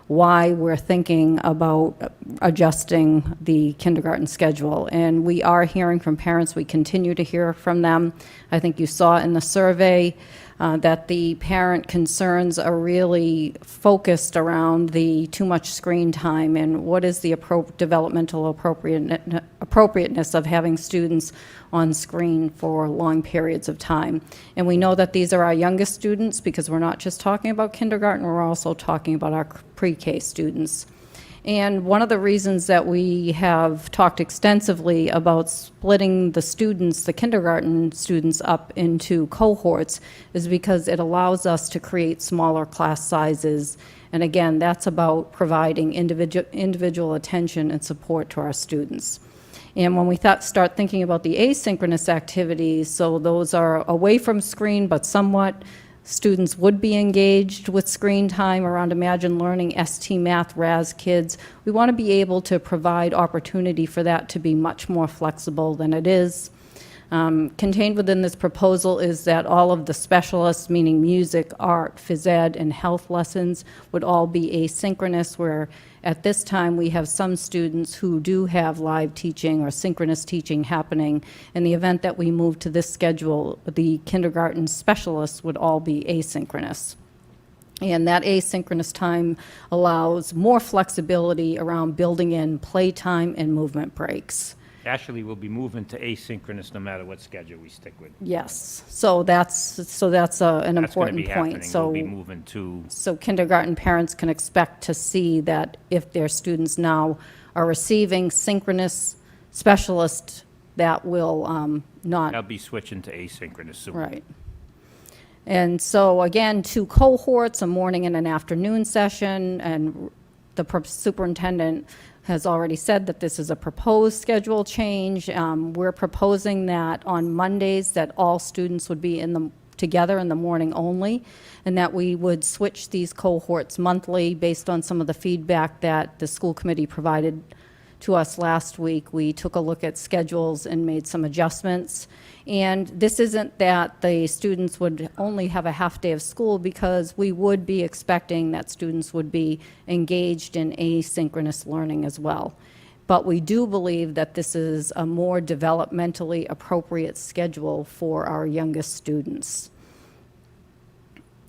[SPEAKER 10] why we're thinking about adjusting the kindergarten schedule. And we are hearing from parents. We continue to hear from them. I think you saw in the survey that the parent concerns are really focused around the too much screen time and what is the developmental appropriateness of having students on screen for long periods of time. And we know that these are our youngest students because we're not just talking about kindergarten, we're also talking about our pre-K students. And one of the reasons that we have talked extensively about splitting the students, the kindergarten students, up into cohorts is because it allows us to create smaller class sizes. And again, that's about providing individual attention and support to our students. And when we start thinking about the asynchronous activities, so those are away from screen, but somewhat students would be engaged with screen time around Imagine Learning, ST Math, RAS Kids. We want to be able to provide opportunity for that to be much more flexible than it is. Contained within this proposal is that all of the specialists, meaning music, art, phys ed, and health lessons, would all be asynchronous, where at this time we have some students who do have live teaching or synchronous teaching happening. In the event that we move to this schedule, the kindergarten specialists would all be asynchronous. And that asynchronous time allows more flexibility around building in playtime and movement breaks.
[SPEAKER 6] Actually, we'll be moving to asynchronous no matter what schedule we stick with.
[SPEAKER 10] Yes, so that's an
[SPEAKER 6] That's going to
[SPEAKER 10] important
[SPEAKER 6] be
[SPEAKER 10] point.
[SPEAKER 6] happening.
[SPEAKER 10] So,
[SPEAKER 6] We'll be moving to,
[SPEAKER 10] so kindergarten parents can expect to see that if their students now are receiving synchronous specialists, that will not.
[SPEAKER 6] I'll be switching to asynchronous soon.
[SPEAKER 10] Right. And so again, 2 cohorts, a morning and an afternoon session, and the superintendent has already said that this is a proposed schedule change. We're proposing that on Mondays that all students would be together in the morning only, and that we would switch these cohorts monthly based on some of the feedback that the school committee provided to us last week. We took a look at schedules and made some adjustments. And this isn't that the students would only have a half day of school, because we would be expecting that students would be engaged in asynchronous learning as well. But we do believe that this is a more developmentally appropriate schedule for our youngest students.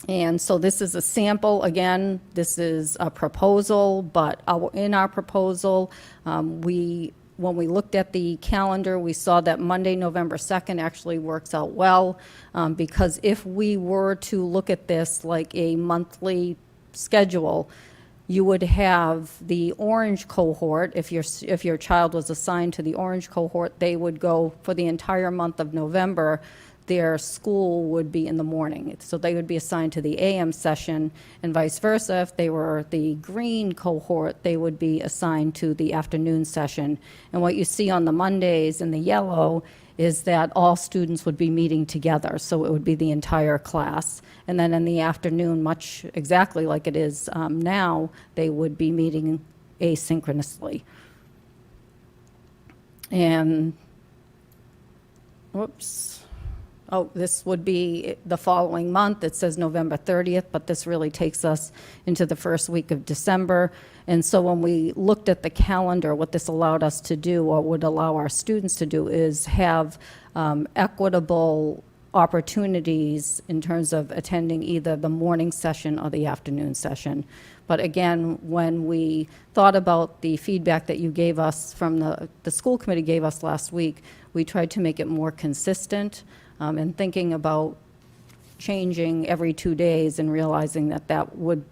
[SPEAKER 10] And so this is a sample. Again, this is a proposal, but in our proposal, when we looked at the calendar, we saw that Monday, November 2nd actually works out well, because if we were to look at this like a monthly schedule, you would have the orange cohort. If your child was assigned to the orange cohort, they would go for the entire month of November their school would be in the morning. So they would be assigned to the AM session, and vice versa. If they were the green cohort, they would be assigned to the afternoon session. And what you see on the Mondays in the yellow is that all students would be meeting together, so it would be the entire class. And then in the afternoon, much exactly like it is now, they would be meeting asynchronously. And, whoops. Oh, this would be the following month. It says November 30th, but this really takes us into the first week of December. And so when we looked at the calendar, what this allowed us to do, or would allow our students to do, is have equitable opportunities in terms of attending either the morning session or the afternoon session. But again, when we thought about the feedback that you gave us from the school committee gave us last week, we tried to make it more consistent, and thinking about changing every 2 days and realizing that that would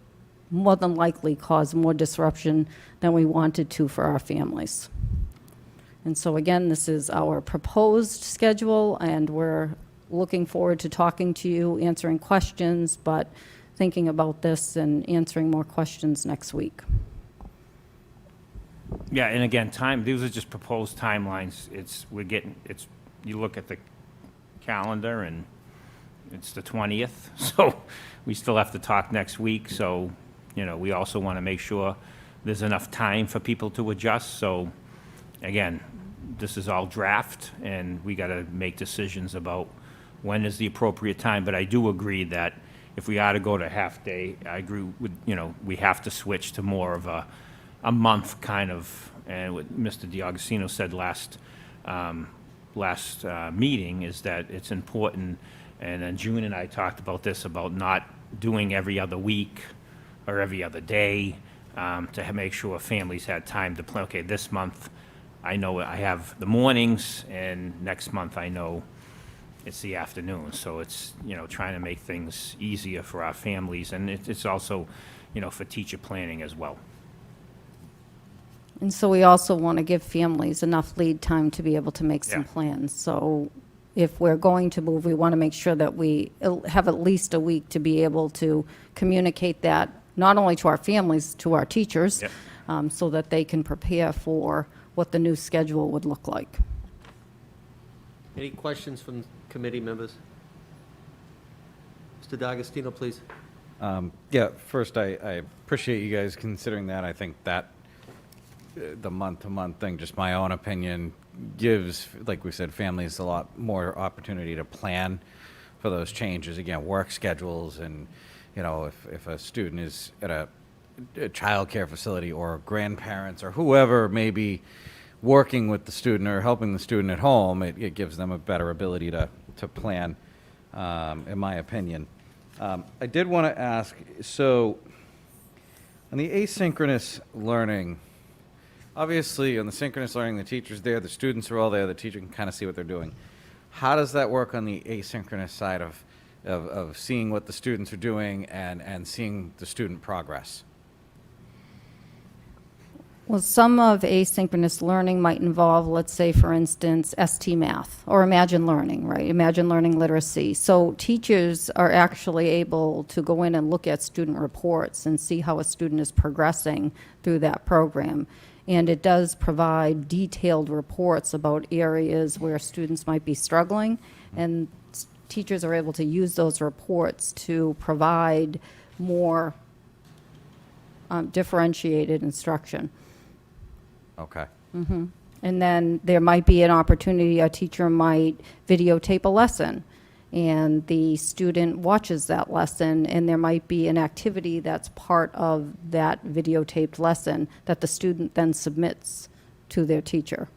[SPEAKER 10] more than likely cause more disruption than we wanted to for our families. And so again, this is our proposed schedule, and we're looking forward to talking to you, answering questions, but thinking about this and answering more questions next week.
[SPEAKER 6] Yeah, and again, these are just proposed timelines. You look at the calendar and it's the 20th, so we still have to talk next week. So, we also want to make sure there's enough time for people to adjust. So, again, this is all draft, and we got to make decisions about when is the appropriate time. But I do agree that if we are to go to half day, I agree with, we have to switch to more of a month kind of, and what Mr. DiAugustino said last meeting is that it's important, and then June and I talked about this, about not doing every other week or every other day, to make sure families had time to plan. Okay, this month I know I have the mornings, and next month I know it's the afternoon. So it's, trying to make things easier for our families, and it's also, for teacher planning as well.
[SPEAKER 10] And so we also want to give families enough lead time to be able to make some plans. So if we're going to move, we want to make sure that we have at least a week to be able to communicate that, not only to our families, to our teachers, so that they can prepare for what the new schedule would look like.
[SPEAKER 1] Any questions from committee members? Mr. D'Agostino, please.
[SPEAKER 8] Yeah, first, I appreciate you guys considering that. I think that the month-to-month thing, just my own opinion, gives, like we said, families a lot more opportunity to plan for those changes. Again, work schedules, and, if a student is at a childcare facility, or grandparents or whoever may be working with the student or helping the student at home, it gives them a better ability to plan, in my opinion. I did want to ask, so on the asynchronous learning, obviously on the synchronous learning, the teacher's there, the students are all there, the teacher can kind of see what they're doing. How does that work on the asynchronous side of seeing what the students are doing and seeing the student progress?
[SPEAKER 10] Well, some of asynchronous learning might involve, let's say, for instance, ST Math or Imagine Learning, right? Imagine Learning Literacy. So teachers are actually able to go in and look at student reports and see how a student is progressing through that program. And it does provide detailed reports about areas where students might be struggling, and teachers are able to use those reports to provide more differentiated instruction.
[SPEAKER 8] Okay.
[SPEAKER 10] And then there might be an opportunity, a teacher might videotape a lesson, and the student watches that lesson, and there might be an activity that's part of that videotaped lesson that the student then submits to their teacher.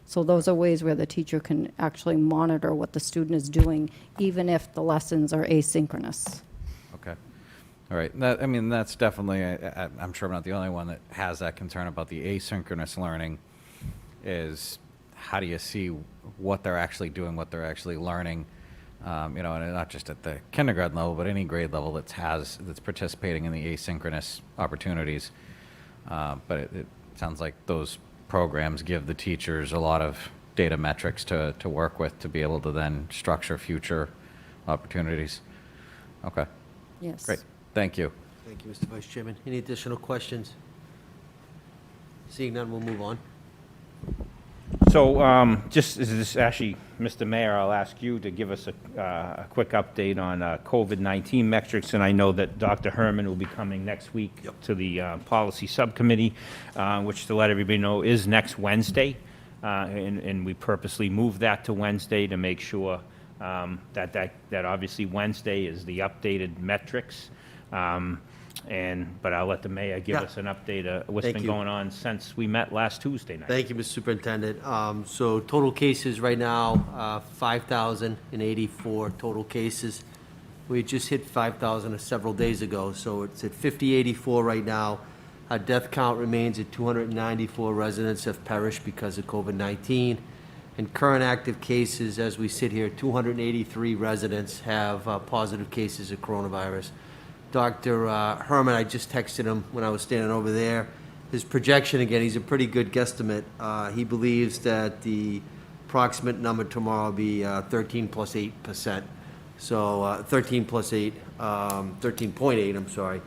[SPEAKER 10] So those are ways where the teacher can actually monitor what the student is doing, even if the lessons are asynchronous.
[SPEAKER 8] Okay. All right. That's definitely, I'm sure I'm not the only one that has that concern about the asynchronous learning, is how do you see what they're actually doing, what they're actually learning, and not just at the kindergarten level, but any grade level that's participating in the asynchronous opportunities. But it sounds like those programs give the teachers a lot of data metrics to work with to be able to then structure future opportunities. Okay,
[SPEAKER 10] Yes.
[SPEAKER 8] great. Thank you.
[SPEAKER 1] Thank you, Mr. Vice Chairman. Any additional questions? Seeing none, we'll move on.
[SPEAKER 6] So, just, is this actually, Mr. Mayor, I'll ask you to give us a quick update on COVID-19 metrics, and I know that Dr. Herman will be coming next week to the policy subcommittee, which, to let everybody know, is next Wednesday, and we purposely moved that to Wednesday to make sure that obviously Wednesday is the updated metrics. But I'll let the mayor give
[SPEAKER 1] Yeah.
[SPEAKER 6] us an update of what's
[SPEAKER 1] Thank
[SPEAKER 6] been
[SPEAKER 1] you.
[SPEAKER 6] going on since we met last Tuesday night.
[SPEAKER 1] Thank you, Mr. Superintendent. So total cases right now, 5,084 total cases. We just hit 5,000 several days ago, so it's at 5084 right now. Our death count remains at 294 residents have perished because of COVID-19. And current active cases, as we sit here, 283 residents have positive cases of coronavirus. Dr. Herman, I just texted him when I was standing over there. His projection, again, he's a pretty good guesstimate. He believes that the approximate number tomorrow will be 13 plus 8%. So 13 plus 8, 13.8, I'm sorry.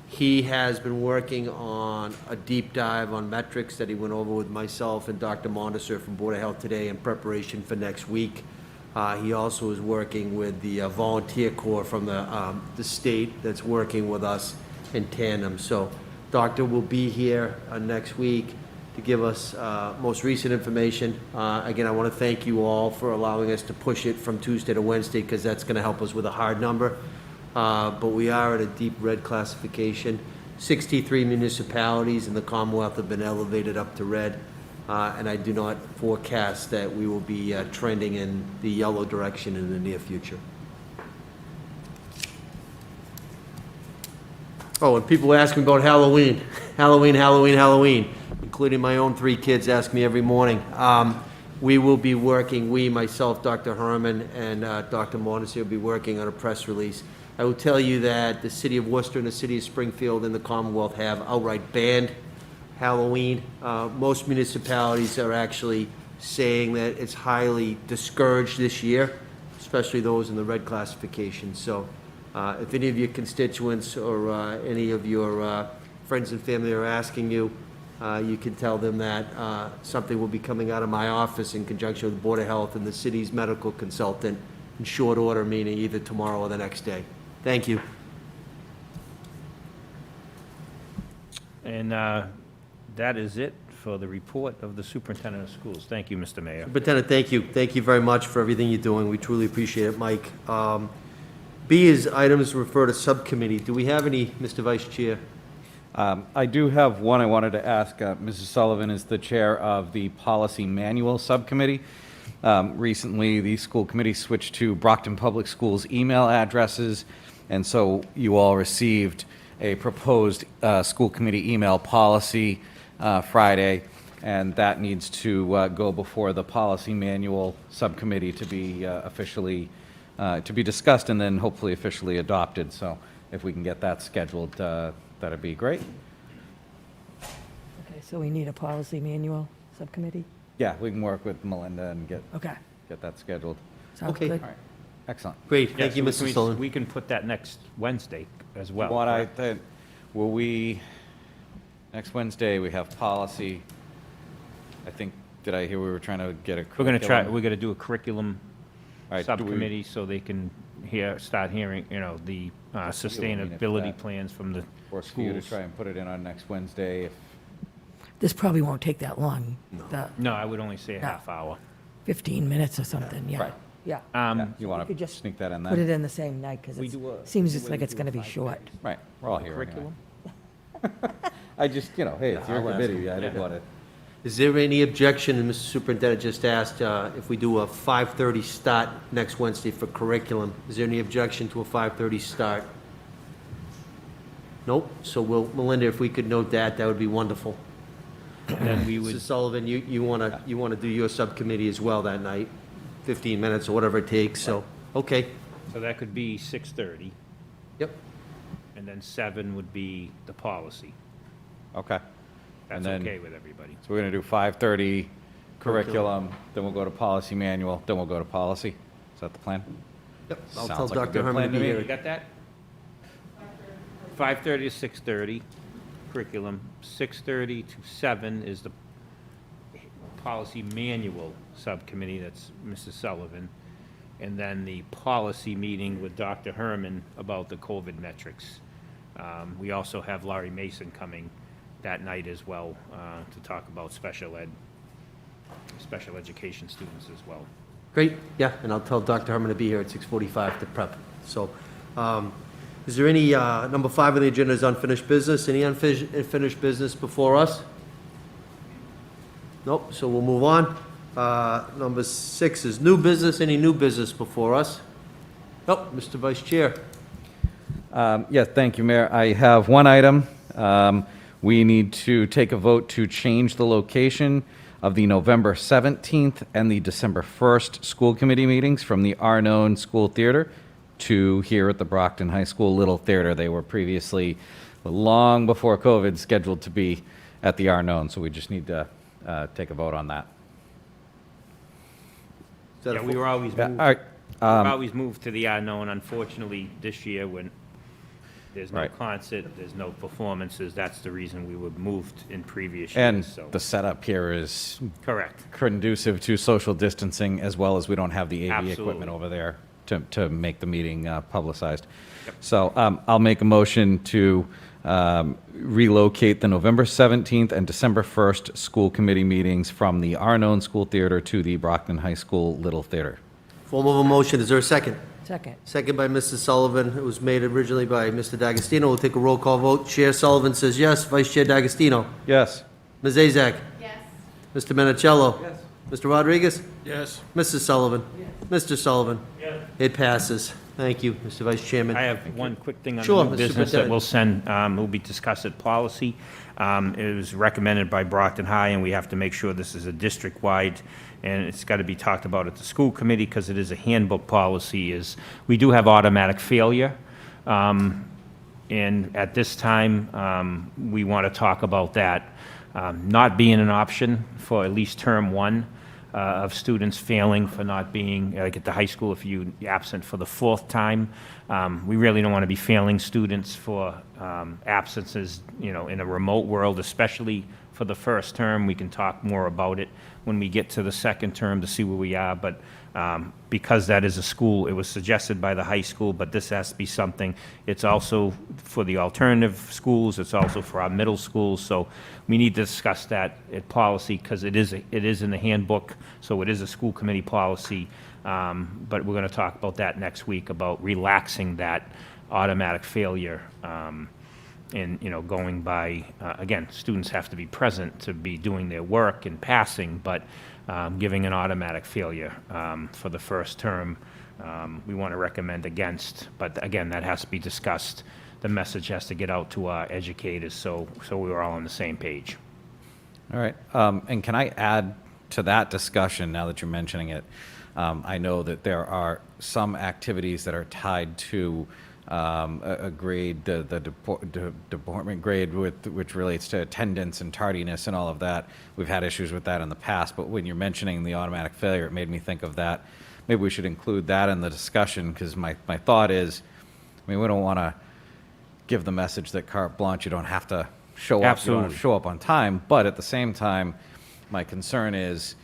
[SPEAKER 1] He has been working on a deep dive on metrics that he went over with myself and Dr. Mondesser from Board of Health today in preparation for next week. He also is working with the volunteer corps from the state that's working with us in tandem. So Doctor will be here next week to give us most recent information. Again, I want to thank you all for allowing us to push it from Tuesday to Wednesday because that's going to help us with a hard number. But we are at a deep red classification. 63 municipalities in the Commonwealth have been elevated up to red. And I do not forecast that we will be trending in the yellow direction in the near future. Oh, and people ask me about Halloween. Halloween, including my own 3 kids ask me every morning. We will be working, myself, Dr. Herman, and Dr. Mondesir will be working on a press release. I will tell you that the city of Worcester and the city of Springfield and the Commonwealth have outright banned Halloween. Most municipalities are actually saying that it's highly discouraged this year, especially those in the red classification. So if any of your constituents or any of your friends and family are asking you, you can tell them that something will be coming out of my office in conjunction with the Board of Health and the city's medical consultant in short order, meaning either tomorrow or the next day. Thank you.
[SPEAKER 6] And that is it for the report of the superintendent of schools. Thank you, Mr. Mayor.
[SPEAKER 1] Superintendent, thank you. Thank you very much for everything you're doing. We truly appreciate it, Mike. B is items referred to subcommittee. Do we have any, Mr. Vice Chair?
[SPEAKER 8] I do have one I wanted to ask. Mrs. Sullivan is the chair of the Policy Manual Subcommittee. Recently, the school committee switched to Brockton Public Schools email addresses, and so you all received a proposed school committee email policy Friday, and that needs to go before the Policy Manual Subcommittee to be officially, to be discussed and then hopefully officially adopted. So if we can get that scheduled, that'd be great.
[SPEAKER 11] Okay, so we need a policy manual subcommittee?
[SPEAKER 8] Yeah, we can work with Melinda and get
[SPEAKER 11] Okay,
[SPEAKER 8] that scheduled.
[SPEAKER 11] sounds
[SPEAKER 1] Okay.
[SPEAKER 11] good.
[SPEAKER 8] All right, excellent.
[SPEAKER 1] Great, thank you,
[SPEAKER 6] Yes,
[SPEAKER 1] Mr. Sullivan.
[SPEAKER 6] we can put that next Wednesday as well.
[SPEAKER 8] What I
[SPEAKER 6] correct?
[SPEAKER 8] thought, will we, next Wednesday, we have policy. I think, did I hear we were trying to get a
[SPEAKER 6] We're going to try,
[SPEAKER 8] curriculum?
[SPEAKER 6] we're going to do a curriculum
[SPEAKER 8] All right, do we-
[SPEAKER 6] subcommittee so they can start hearing, the sustainability plans from the
[SPEAKER 8] Work for you to
[SPEAKER 6] schools.
[SPEAKER 8] try and put it in on next Wednesday if
[SPEAKER 11] This probably won't take that long. The
[SPEAKER 6] No, I would only say a
[SPEAKER 11] No.
[SPEAKER 6] half hour.
[SPEAKER 11] 15 minutes or something, yeah.
[SPEAKER 8] Right.
[SPEAKER 11] Yeah.
[SPEAKER 8] yeah, you
[SPEAKER 11] We
[SPEAKER 8] want
[SPEAKER 11] could
[SPEAKER 8] to
[SPEAKER 11] just
[SPEAKER 8] sneak that in
[SPEAKER 11] Put it
[SPEAKER 8] then?
[SPEAKER 11] in the same night, because
[SPEAKER 6] We
[SPEAKER 11] it
[SPEAKER 6] do a-
[SPEAKER 11] seems
[SPEAKER 6] we
[SPEAKER 11] just like
[SPEAKER 6] do
[SPEAKER 11] it's going to be
[SPEAKER 6] 5
[SPEAKER 11] short.
[SPEAKER 8] Right, we're all here anyway.
[SPEAKER 6] Curriculum?
[SPEAKER 8] I just, hey, it's your committee, I didn't want to.
[SPEAKER 1] Is there any objection, and Mr. Superintendent just asked, if we do a 5:30 start next Wednesday for curriculum? Is there any objection to a 5:30 start? Nope, so Melinda, if we could note that, that would be wonderful.
[SPEAKER 6] And then we would,
[SPEAKER 1] Mrs. Sullivan, you wanna do your subcommittee as well that night, 15 minutes or whatever it takes, so, okay.
[SPEAKER 6] so that could be 6:30,
[SPEAKER 1] Yep,
[SPEAKER 6] and then 7 would be the policy.
[SPEAKER 8] Okay,
[SPEAKER 6] That's
[SPEAKER 8] And then-
[SPEAKER 6] okay with everybody.
[SPEAKER 8] so we're going to do 5:30 curriculum, then we'll go to policy manual, then we'll go to policy. Is that the plan?
[SPEAKER 1] Yep, I'll
[SPEAKER 8] Sounds
[SPEAKER 1] tell
[SPEAKER 8] like a
[SPEAKER 1] Dr.
[SPEAKER 8] good
[SPEAKER 1] Herman to
[SPEAKER 8] plan
[SPEAKER 1] be
[SPEAKER 8] to me.
[SPEAKER 1] here.
[SPEAKER 6] You got that? 5:30 to 6:30, curriculum. 6:30 to 7 is the policy manual subcommittee, that's Mrs. Sullivan. And then the policy meeting with Dr. Herman about the COVID metrics. We also have Laurie Mason coming that night as well to talk about special education students as well.
[SPEAKER 1] Great, yeah, and I'll tell Dr. Herman to be here at 6:45 to prep. So, is there any, number 5 on the agenda is unfinished business? Any unfinished business before us? Nope, so we'll move on. Number 6 is new business. Any new business before us? Nope, Mr. Vice Chair.
[SPEAKER 8] Yes, thank you, Mayor. I have one item. We need to take a vote to change the location of the November 17th and the December 1st school committee meetings from the Arnone School Theater to here at the Brockton High School Little Theater. They were previously, long before COVID, scheduled to be at the Arnone, so we just need to take a vote on that.
[SPEAKER 1] Is that
[SPEAKER 6] Yeah,
[SPEAKER 1] a
[SPEAKER 6] we were always
[SPEAKER 8] Yeah,
[SPEAKER 6] moved,
[SPEAKER 8] all right.
[SPEAKER 6] always moved to the unknown. Unfortunately, this year, when there's no
[SPEAKER 8] Right.
[SPEAKER 6] concert, there's no performances, that's the reason we were moved in previous
[SPEAKER 8] And
[SPEAKER 6] years, so.
[SPEAKER 8] the setup here is
[SPEAKER 6] Correct.
[SPEAKER 8] conducive to social distancing, as well as we don't have the AV
[SPEAKER 6] Absolutely.
[SPEAKER 8] equipment over there to make the meeting publicized. So I'll make a motion to relocate the November 17th and December 1st school committee meetings from the Arnone School Theater to the Brockton High School Little Theater.
[SPEAKER 1] Form of a motion, is there a second?
[SPEAKER 11] Second.
[SPEAKER 1] Second by Mrs. Sullivan. It was made originally by Mr. D'Agostino. We'll take a roll call vote. Chair Sullivan says yes. Vice Chair D'Agostino.
[SPEAKER 8] Yes.
[SPEAKER 1] Ms. Azak.
[SPEAKER 10] Yes.
[SPEAKER 1] Mr. Minicello.
[SPEAKER 12] Yes.
[SPEAKER 1] Mr. Rodriguez.
[SPEAKER 12] Yes.
[SPEAKER 1] Mrs. Sullivan. Mr. Sullivan. It passes. Thank you, Mr. Vice Chairman.
[SPEAKER 6] I have one quick thing on
[SPEAKER 1] Sure,
[SPEAKER 6] the new
[SPEAKER 1] Mr.
[SPEAKER 6] business that
[SPEAKER 1] Superintendent.
[SPEAKER 6] we'll send, will be discussed at policy. It was recommended by Brockton High, and we have to make sure this is a district-wide, and it's got to be talked about at the school committee, because it is a handbook policy, is we do have automatic failure. And at this time, we want to talk about that not being an option for at least term 1 of students failing for not being, like at the high school, if you're absent for the 4th time. We really don't want to be failing students for absences, in a remote world, especially for the first term. We can talk more about it when we get to the second term to see where we are, but because that is a school, it was suggested by the high school, but this has to be something, it's also for the alternative schools, it's also for our middle schools, so we need to discuss that at policy, because it is in the handbook, so it is a school committee policy, but we're going to talk about that next week, about relaxing that automatic failure, and, going by, again, students have to be present to be doing their work and passing, but giving an automatic failure for the first term, we want to recommend against. But again, that has to be discussed. The message has to get out to our educators, so we're all on the same page.
[SPEAKER 8] All right. And can I add to that discussion, now that you're mentioning it? I know that there are some activities that are tied to a grade, the deportment grade, which relates to attendance and tardiness and all of that. We've had issues with that in the past, but when you're mentioning the automatic failure, it made me think of that. Maybe we should include that in the discussion, because my thought is, we don't want to give the message that carte blanche, you don't have to show up, you don't have
[SPEAKER 6] Absolutely.
[SPEAKER 8] to show up on time, but at the same time, my concern is,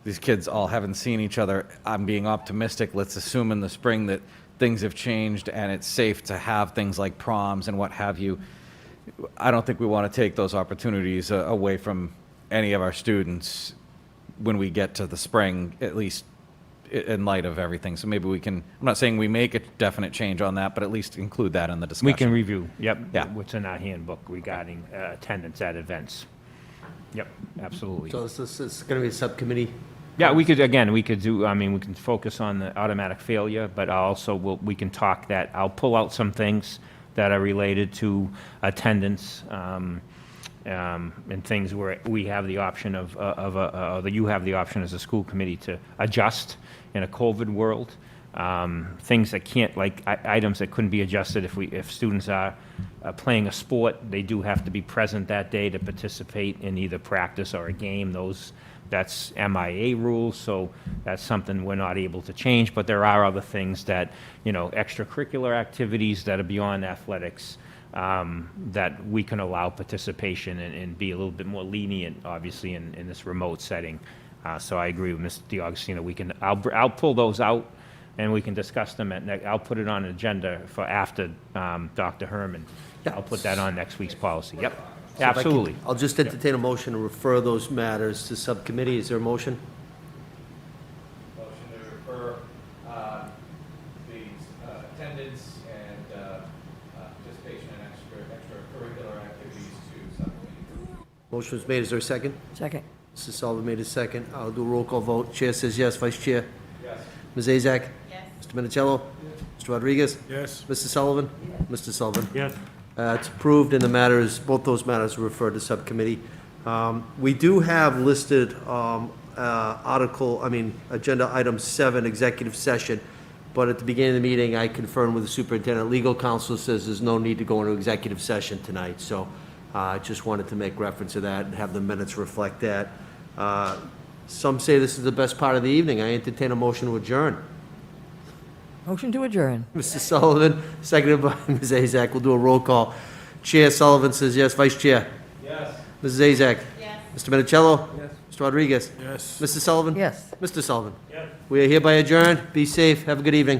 [SPEAKER 8] these kids all haven't seen each other. I'm being optimistic. Let's assume in the spring that things have changed and it's safe to have things like proms and what have you. I don't think we want to take those opportunities away from any of our students when we get to the spring, at least in light of everything. So maybe we can, I'm not saying we make a definite change on that, but at least include that in the discussion.
[SPEAKER 6] We can review, yep,
[SPEAKER 8] Yeah.
[SPEAKER 6] what's in our handbook regarding attendance at events. Yep, absolutely.
[SPEAKER 1] So this is going to be a subcommittee.
[SPEAKER 6] Yeah, we could do, we can focus on the automatic failure, but also we can talk that, I'll pull out some things that are related to attendance, and things where we have the option that you have the option as a school committee to adjust in a COVID world. Things that can't, like items that couldn't be adjusted if students are playing a sport, they do have to be present that day to participate in either practice or a game. Those That's MIA rules, so that's something we're not able to change, but there are other things that, extracurricular activities that are beyond athletics, that we can allow participation and be a little bit more lenient, obviously, in this remote setting. So I agree with Mr. DiAugustino. I'll pull those out, and we can discuss them I'll put it on an agenda for after Dr. Herman.
[SPEAKER 1] Yeah.
[SPEAKER 6] I'll put that on next week's policy. Yep,
[SPEAKER 1] So if I can-
[SPEAKER 6] absolutely.
[SPEAKER 1] I'll just entertain a motion to refer those matters to subcommittee. Is there a motion?
[SPEAKER 5] Motion to refer the attendance and participation in extracurricular activities to subcommittee.
[SPEAKER 1] Motion was made. Is there a second?
[SPEAKER 11] Second.
[SPEAKER 1] Mrs. Sullivan made a second. I'll do a roll call vote. Chair says yes. Vice Chair?
[SPEAKER 5] Yes.
[SPEAKER 1] Ms. Azak? Yes. Mr. Minicello? Mr. Rodriguez?
[SPEAKER 7] Yes.
[SPEAKER 1] Mr. Sullivan? Mr. Sullivan?
[SPEAKER 2] Yes.
[SPEAKER 1] It's approved, and both those matters are referred to subcommittee. We do have listed agenda item 7, executive session, but at the beginning of the meeting, I confirmed with the superintendent. Legal counsel says there's no need to go into executive session tonight, so I just wanted to make reference to that and have the minutes reflect that. Some say this is the best part of the evening. I entertain a motion to adjourn.
[SPEAKER 11] Motion to adjourn.
[SPEAKER 1] Mr. Sullivan, seconded by Ms. Azak. We'll do a roll call. Chair Sullivan says yes. Vice Chair?
[SPEAKER 5] Yes.
[SPEAKER 1] Mrs. Azak?
[SPEAKER 10] Yes.
[SPEAKER 1] Mr. Minicello? Yes. Mr. Rodriguez?
[SPEAKER 7] Yes.
[SPEAKER 1] Mr. Sullivan?
[SPEAKER 11] Yes.
[SPEAKER 1] Mr. Sullivan? Yes. We are hereby adjourned. Be safe. Have a good evening.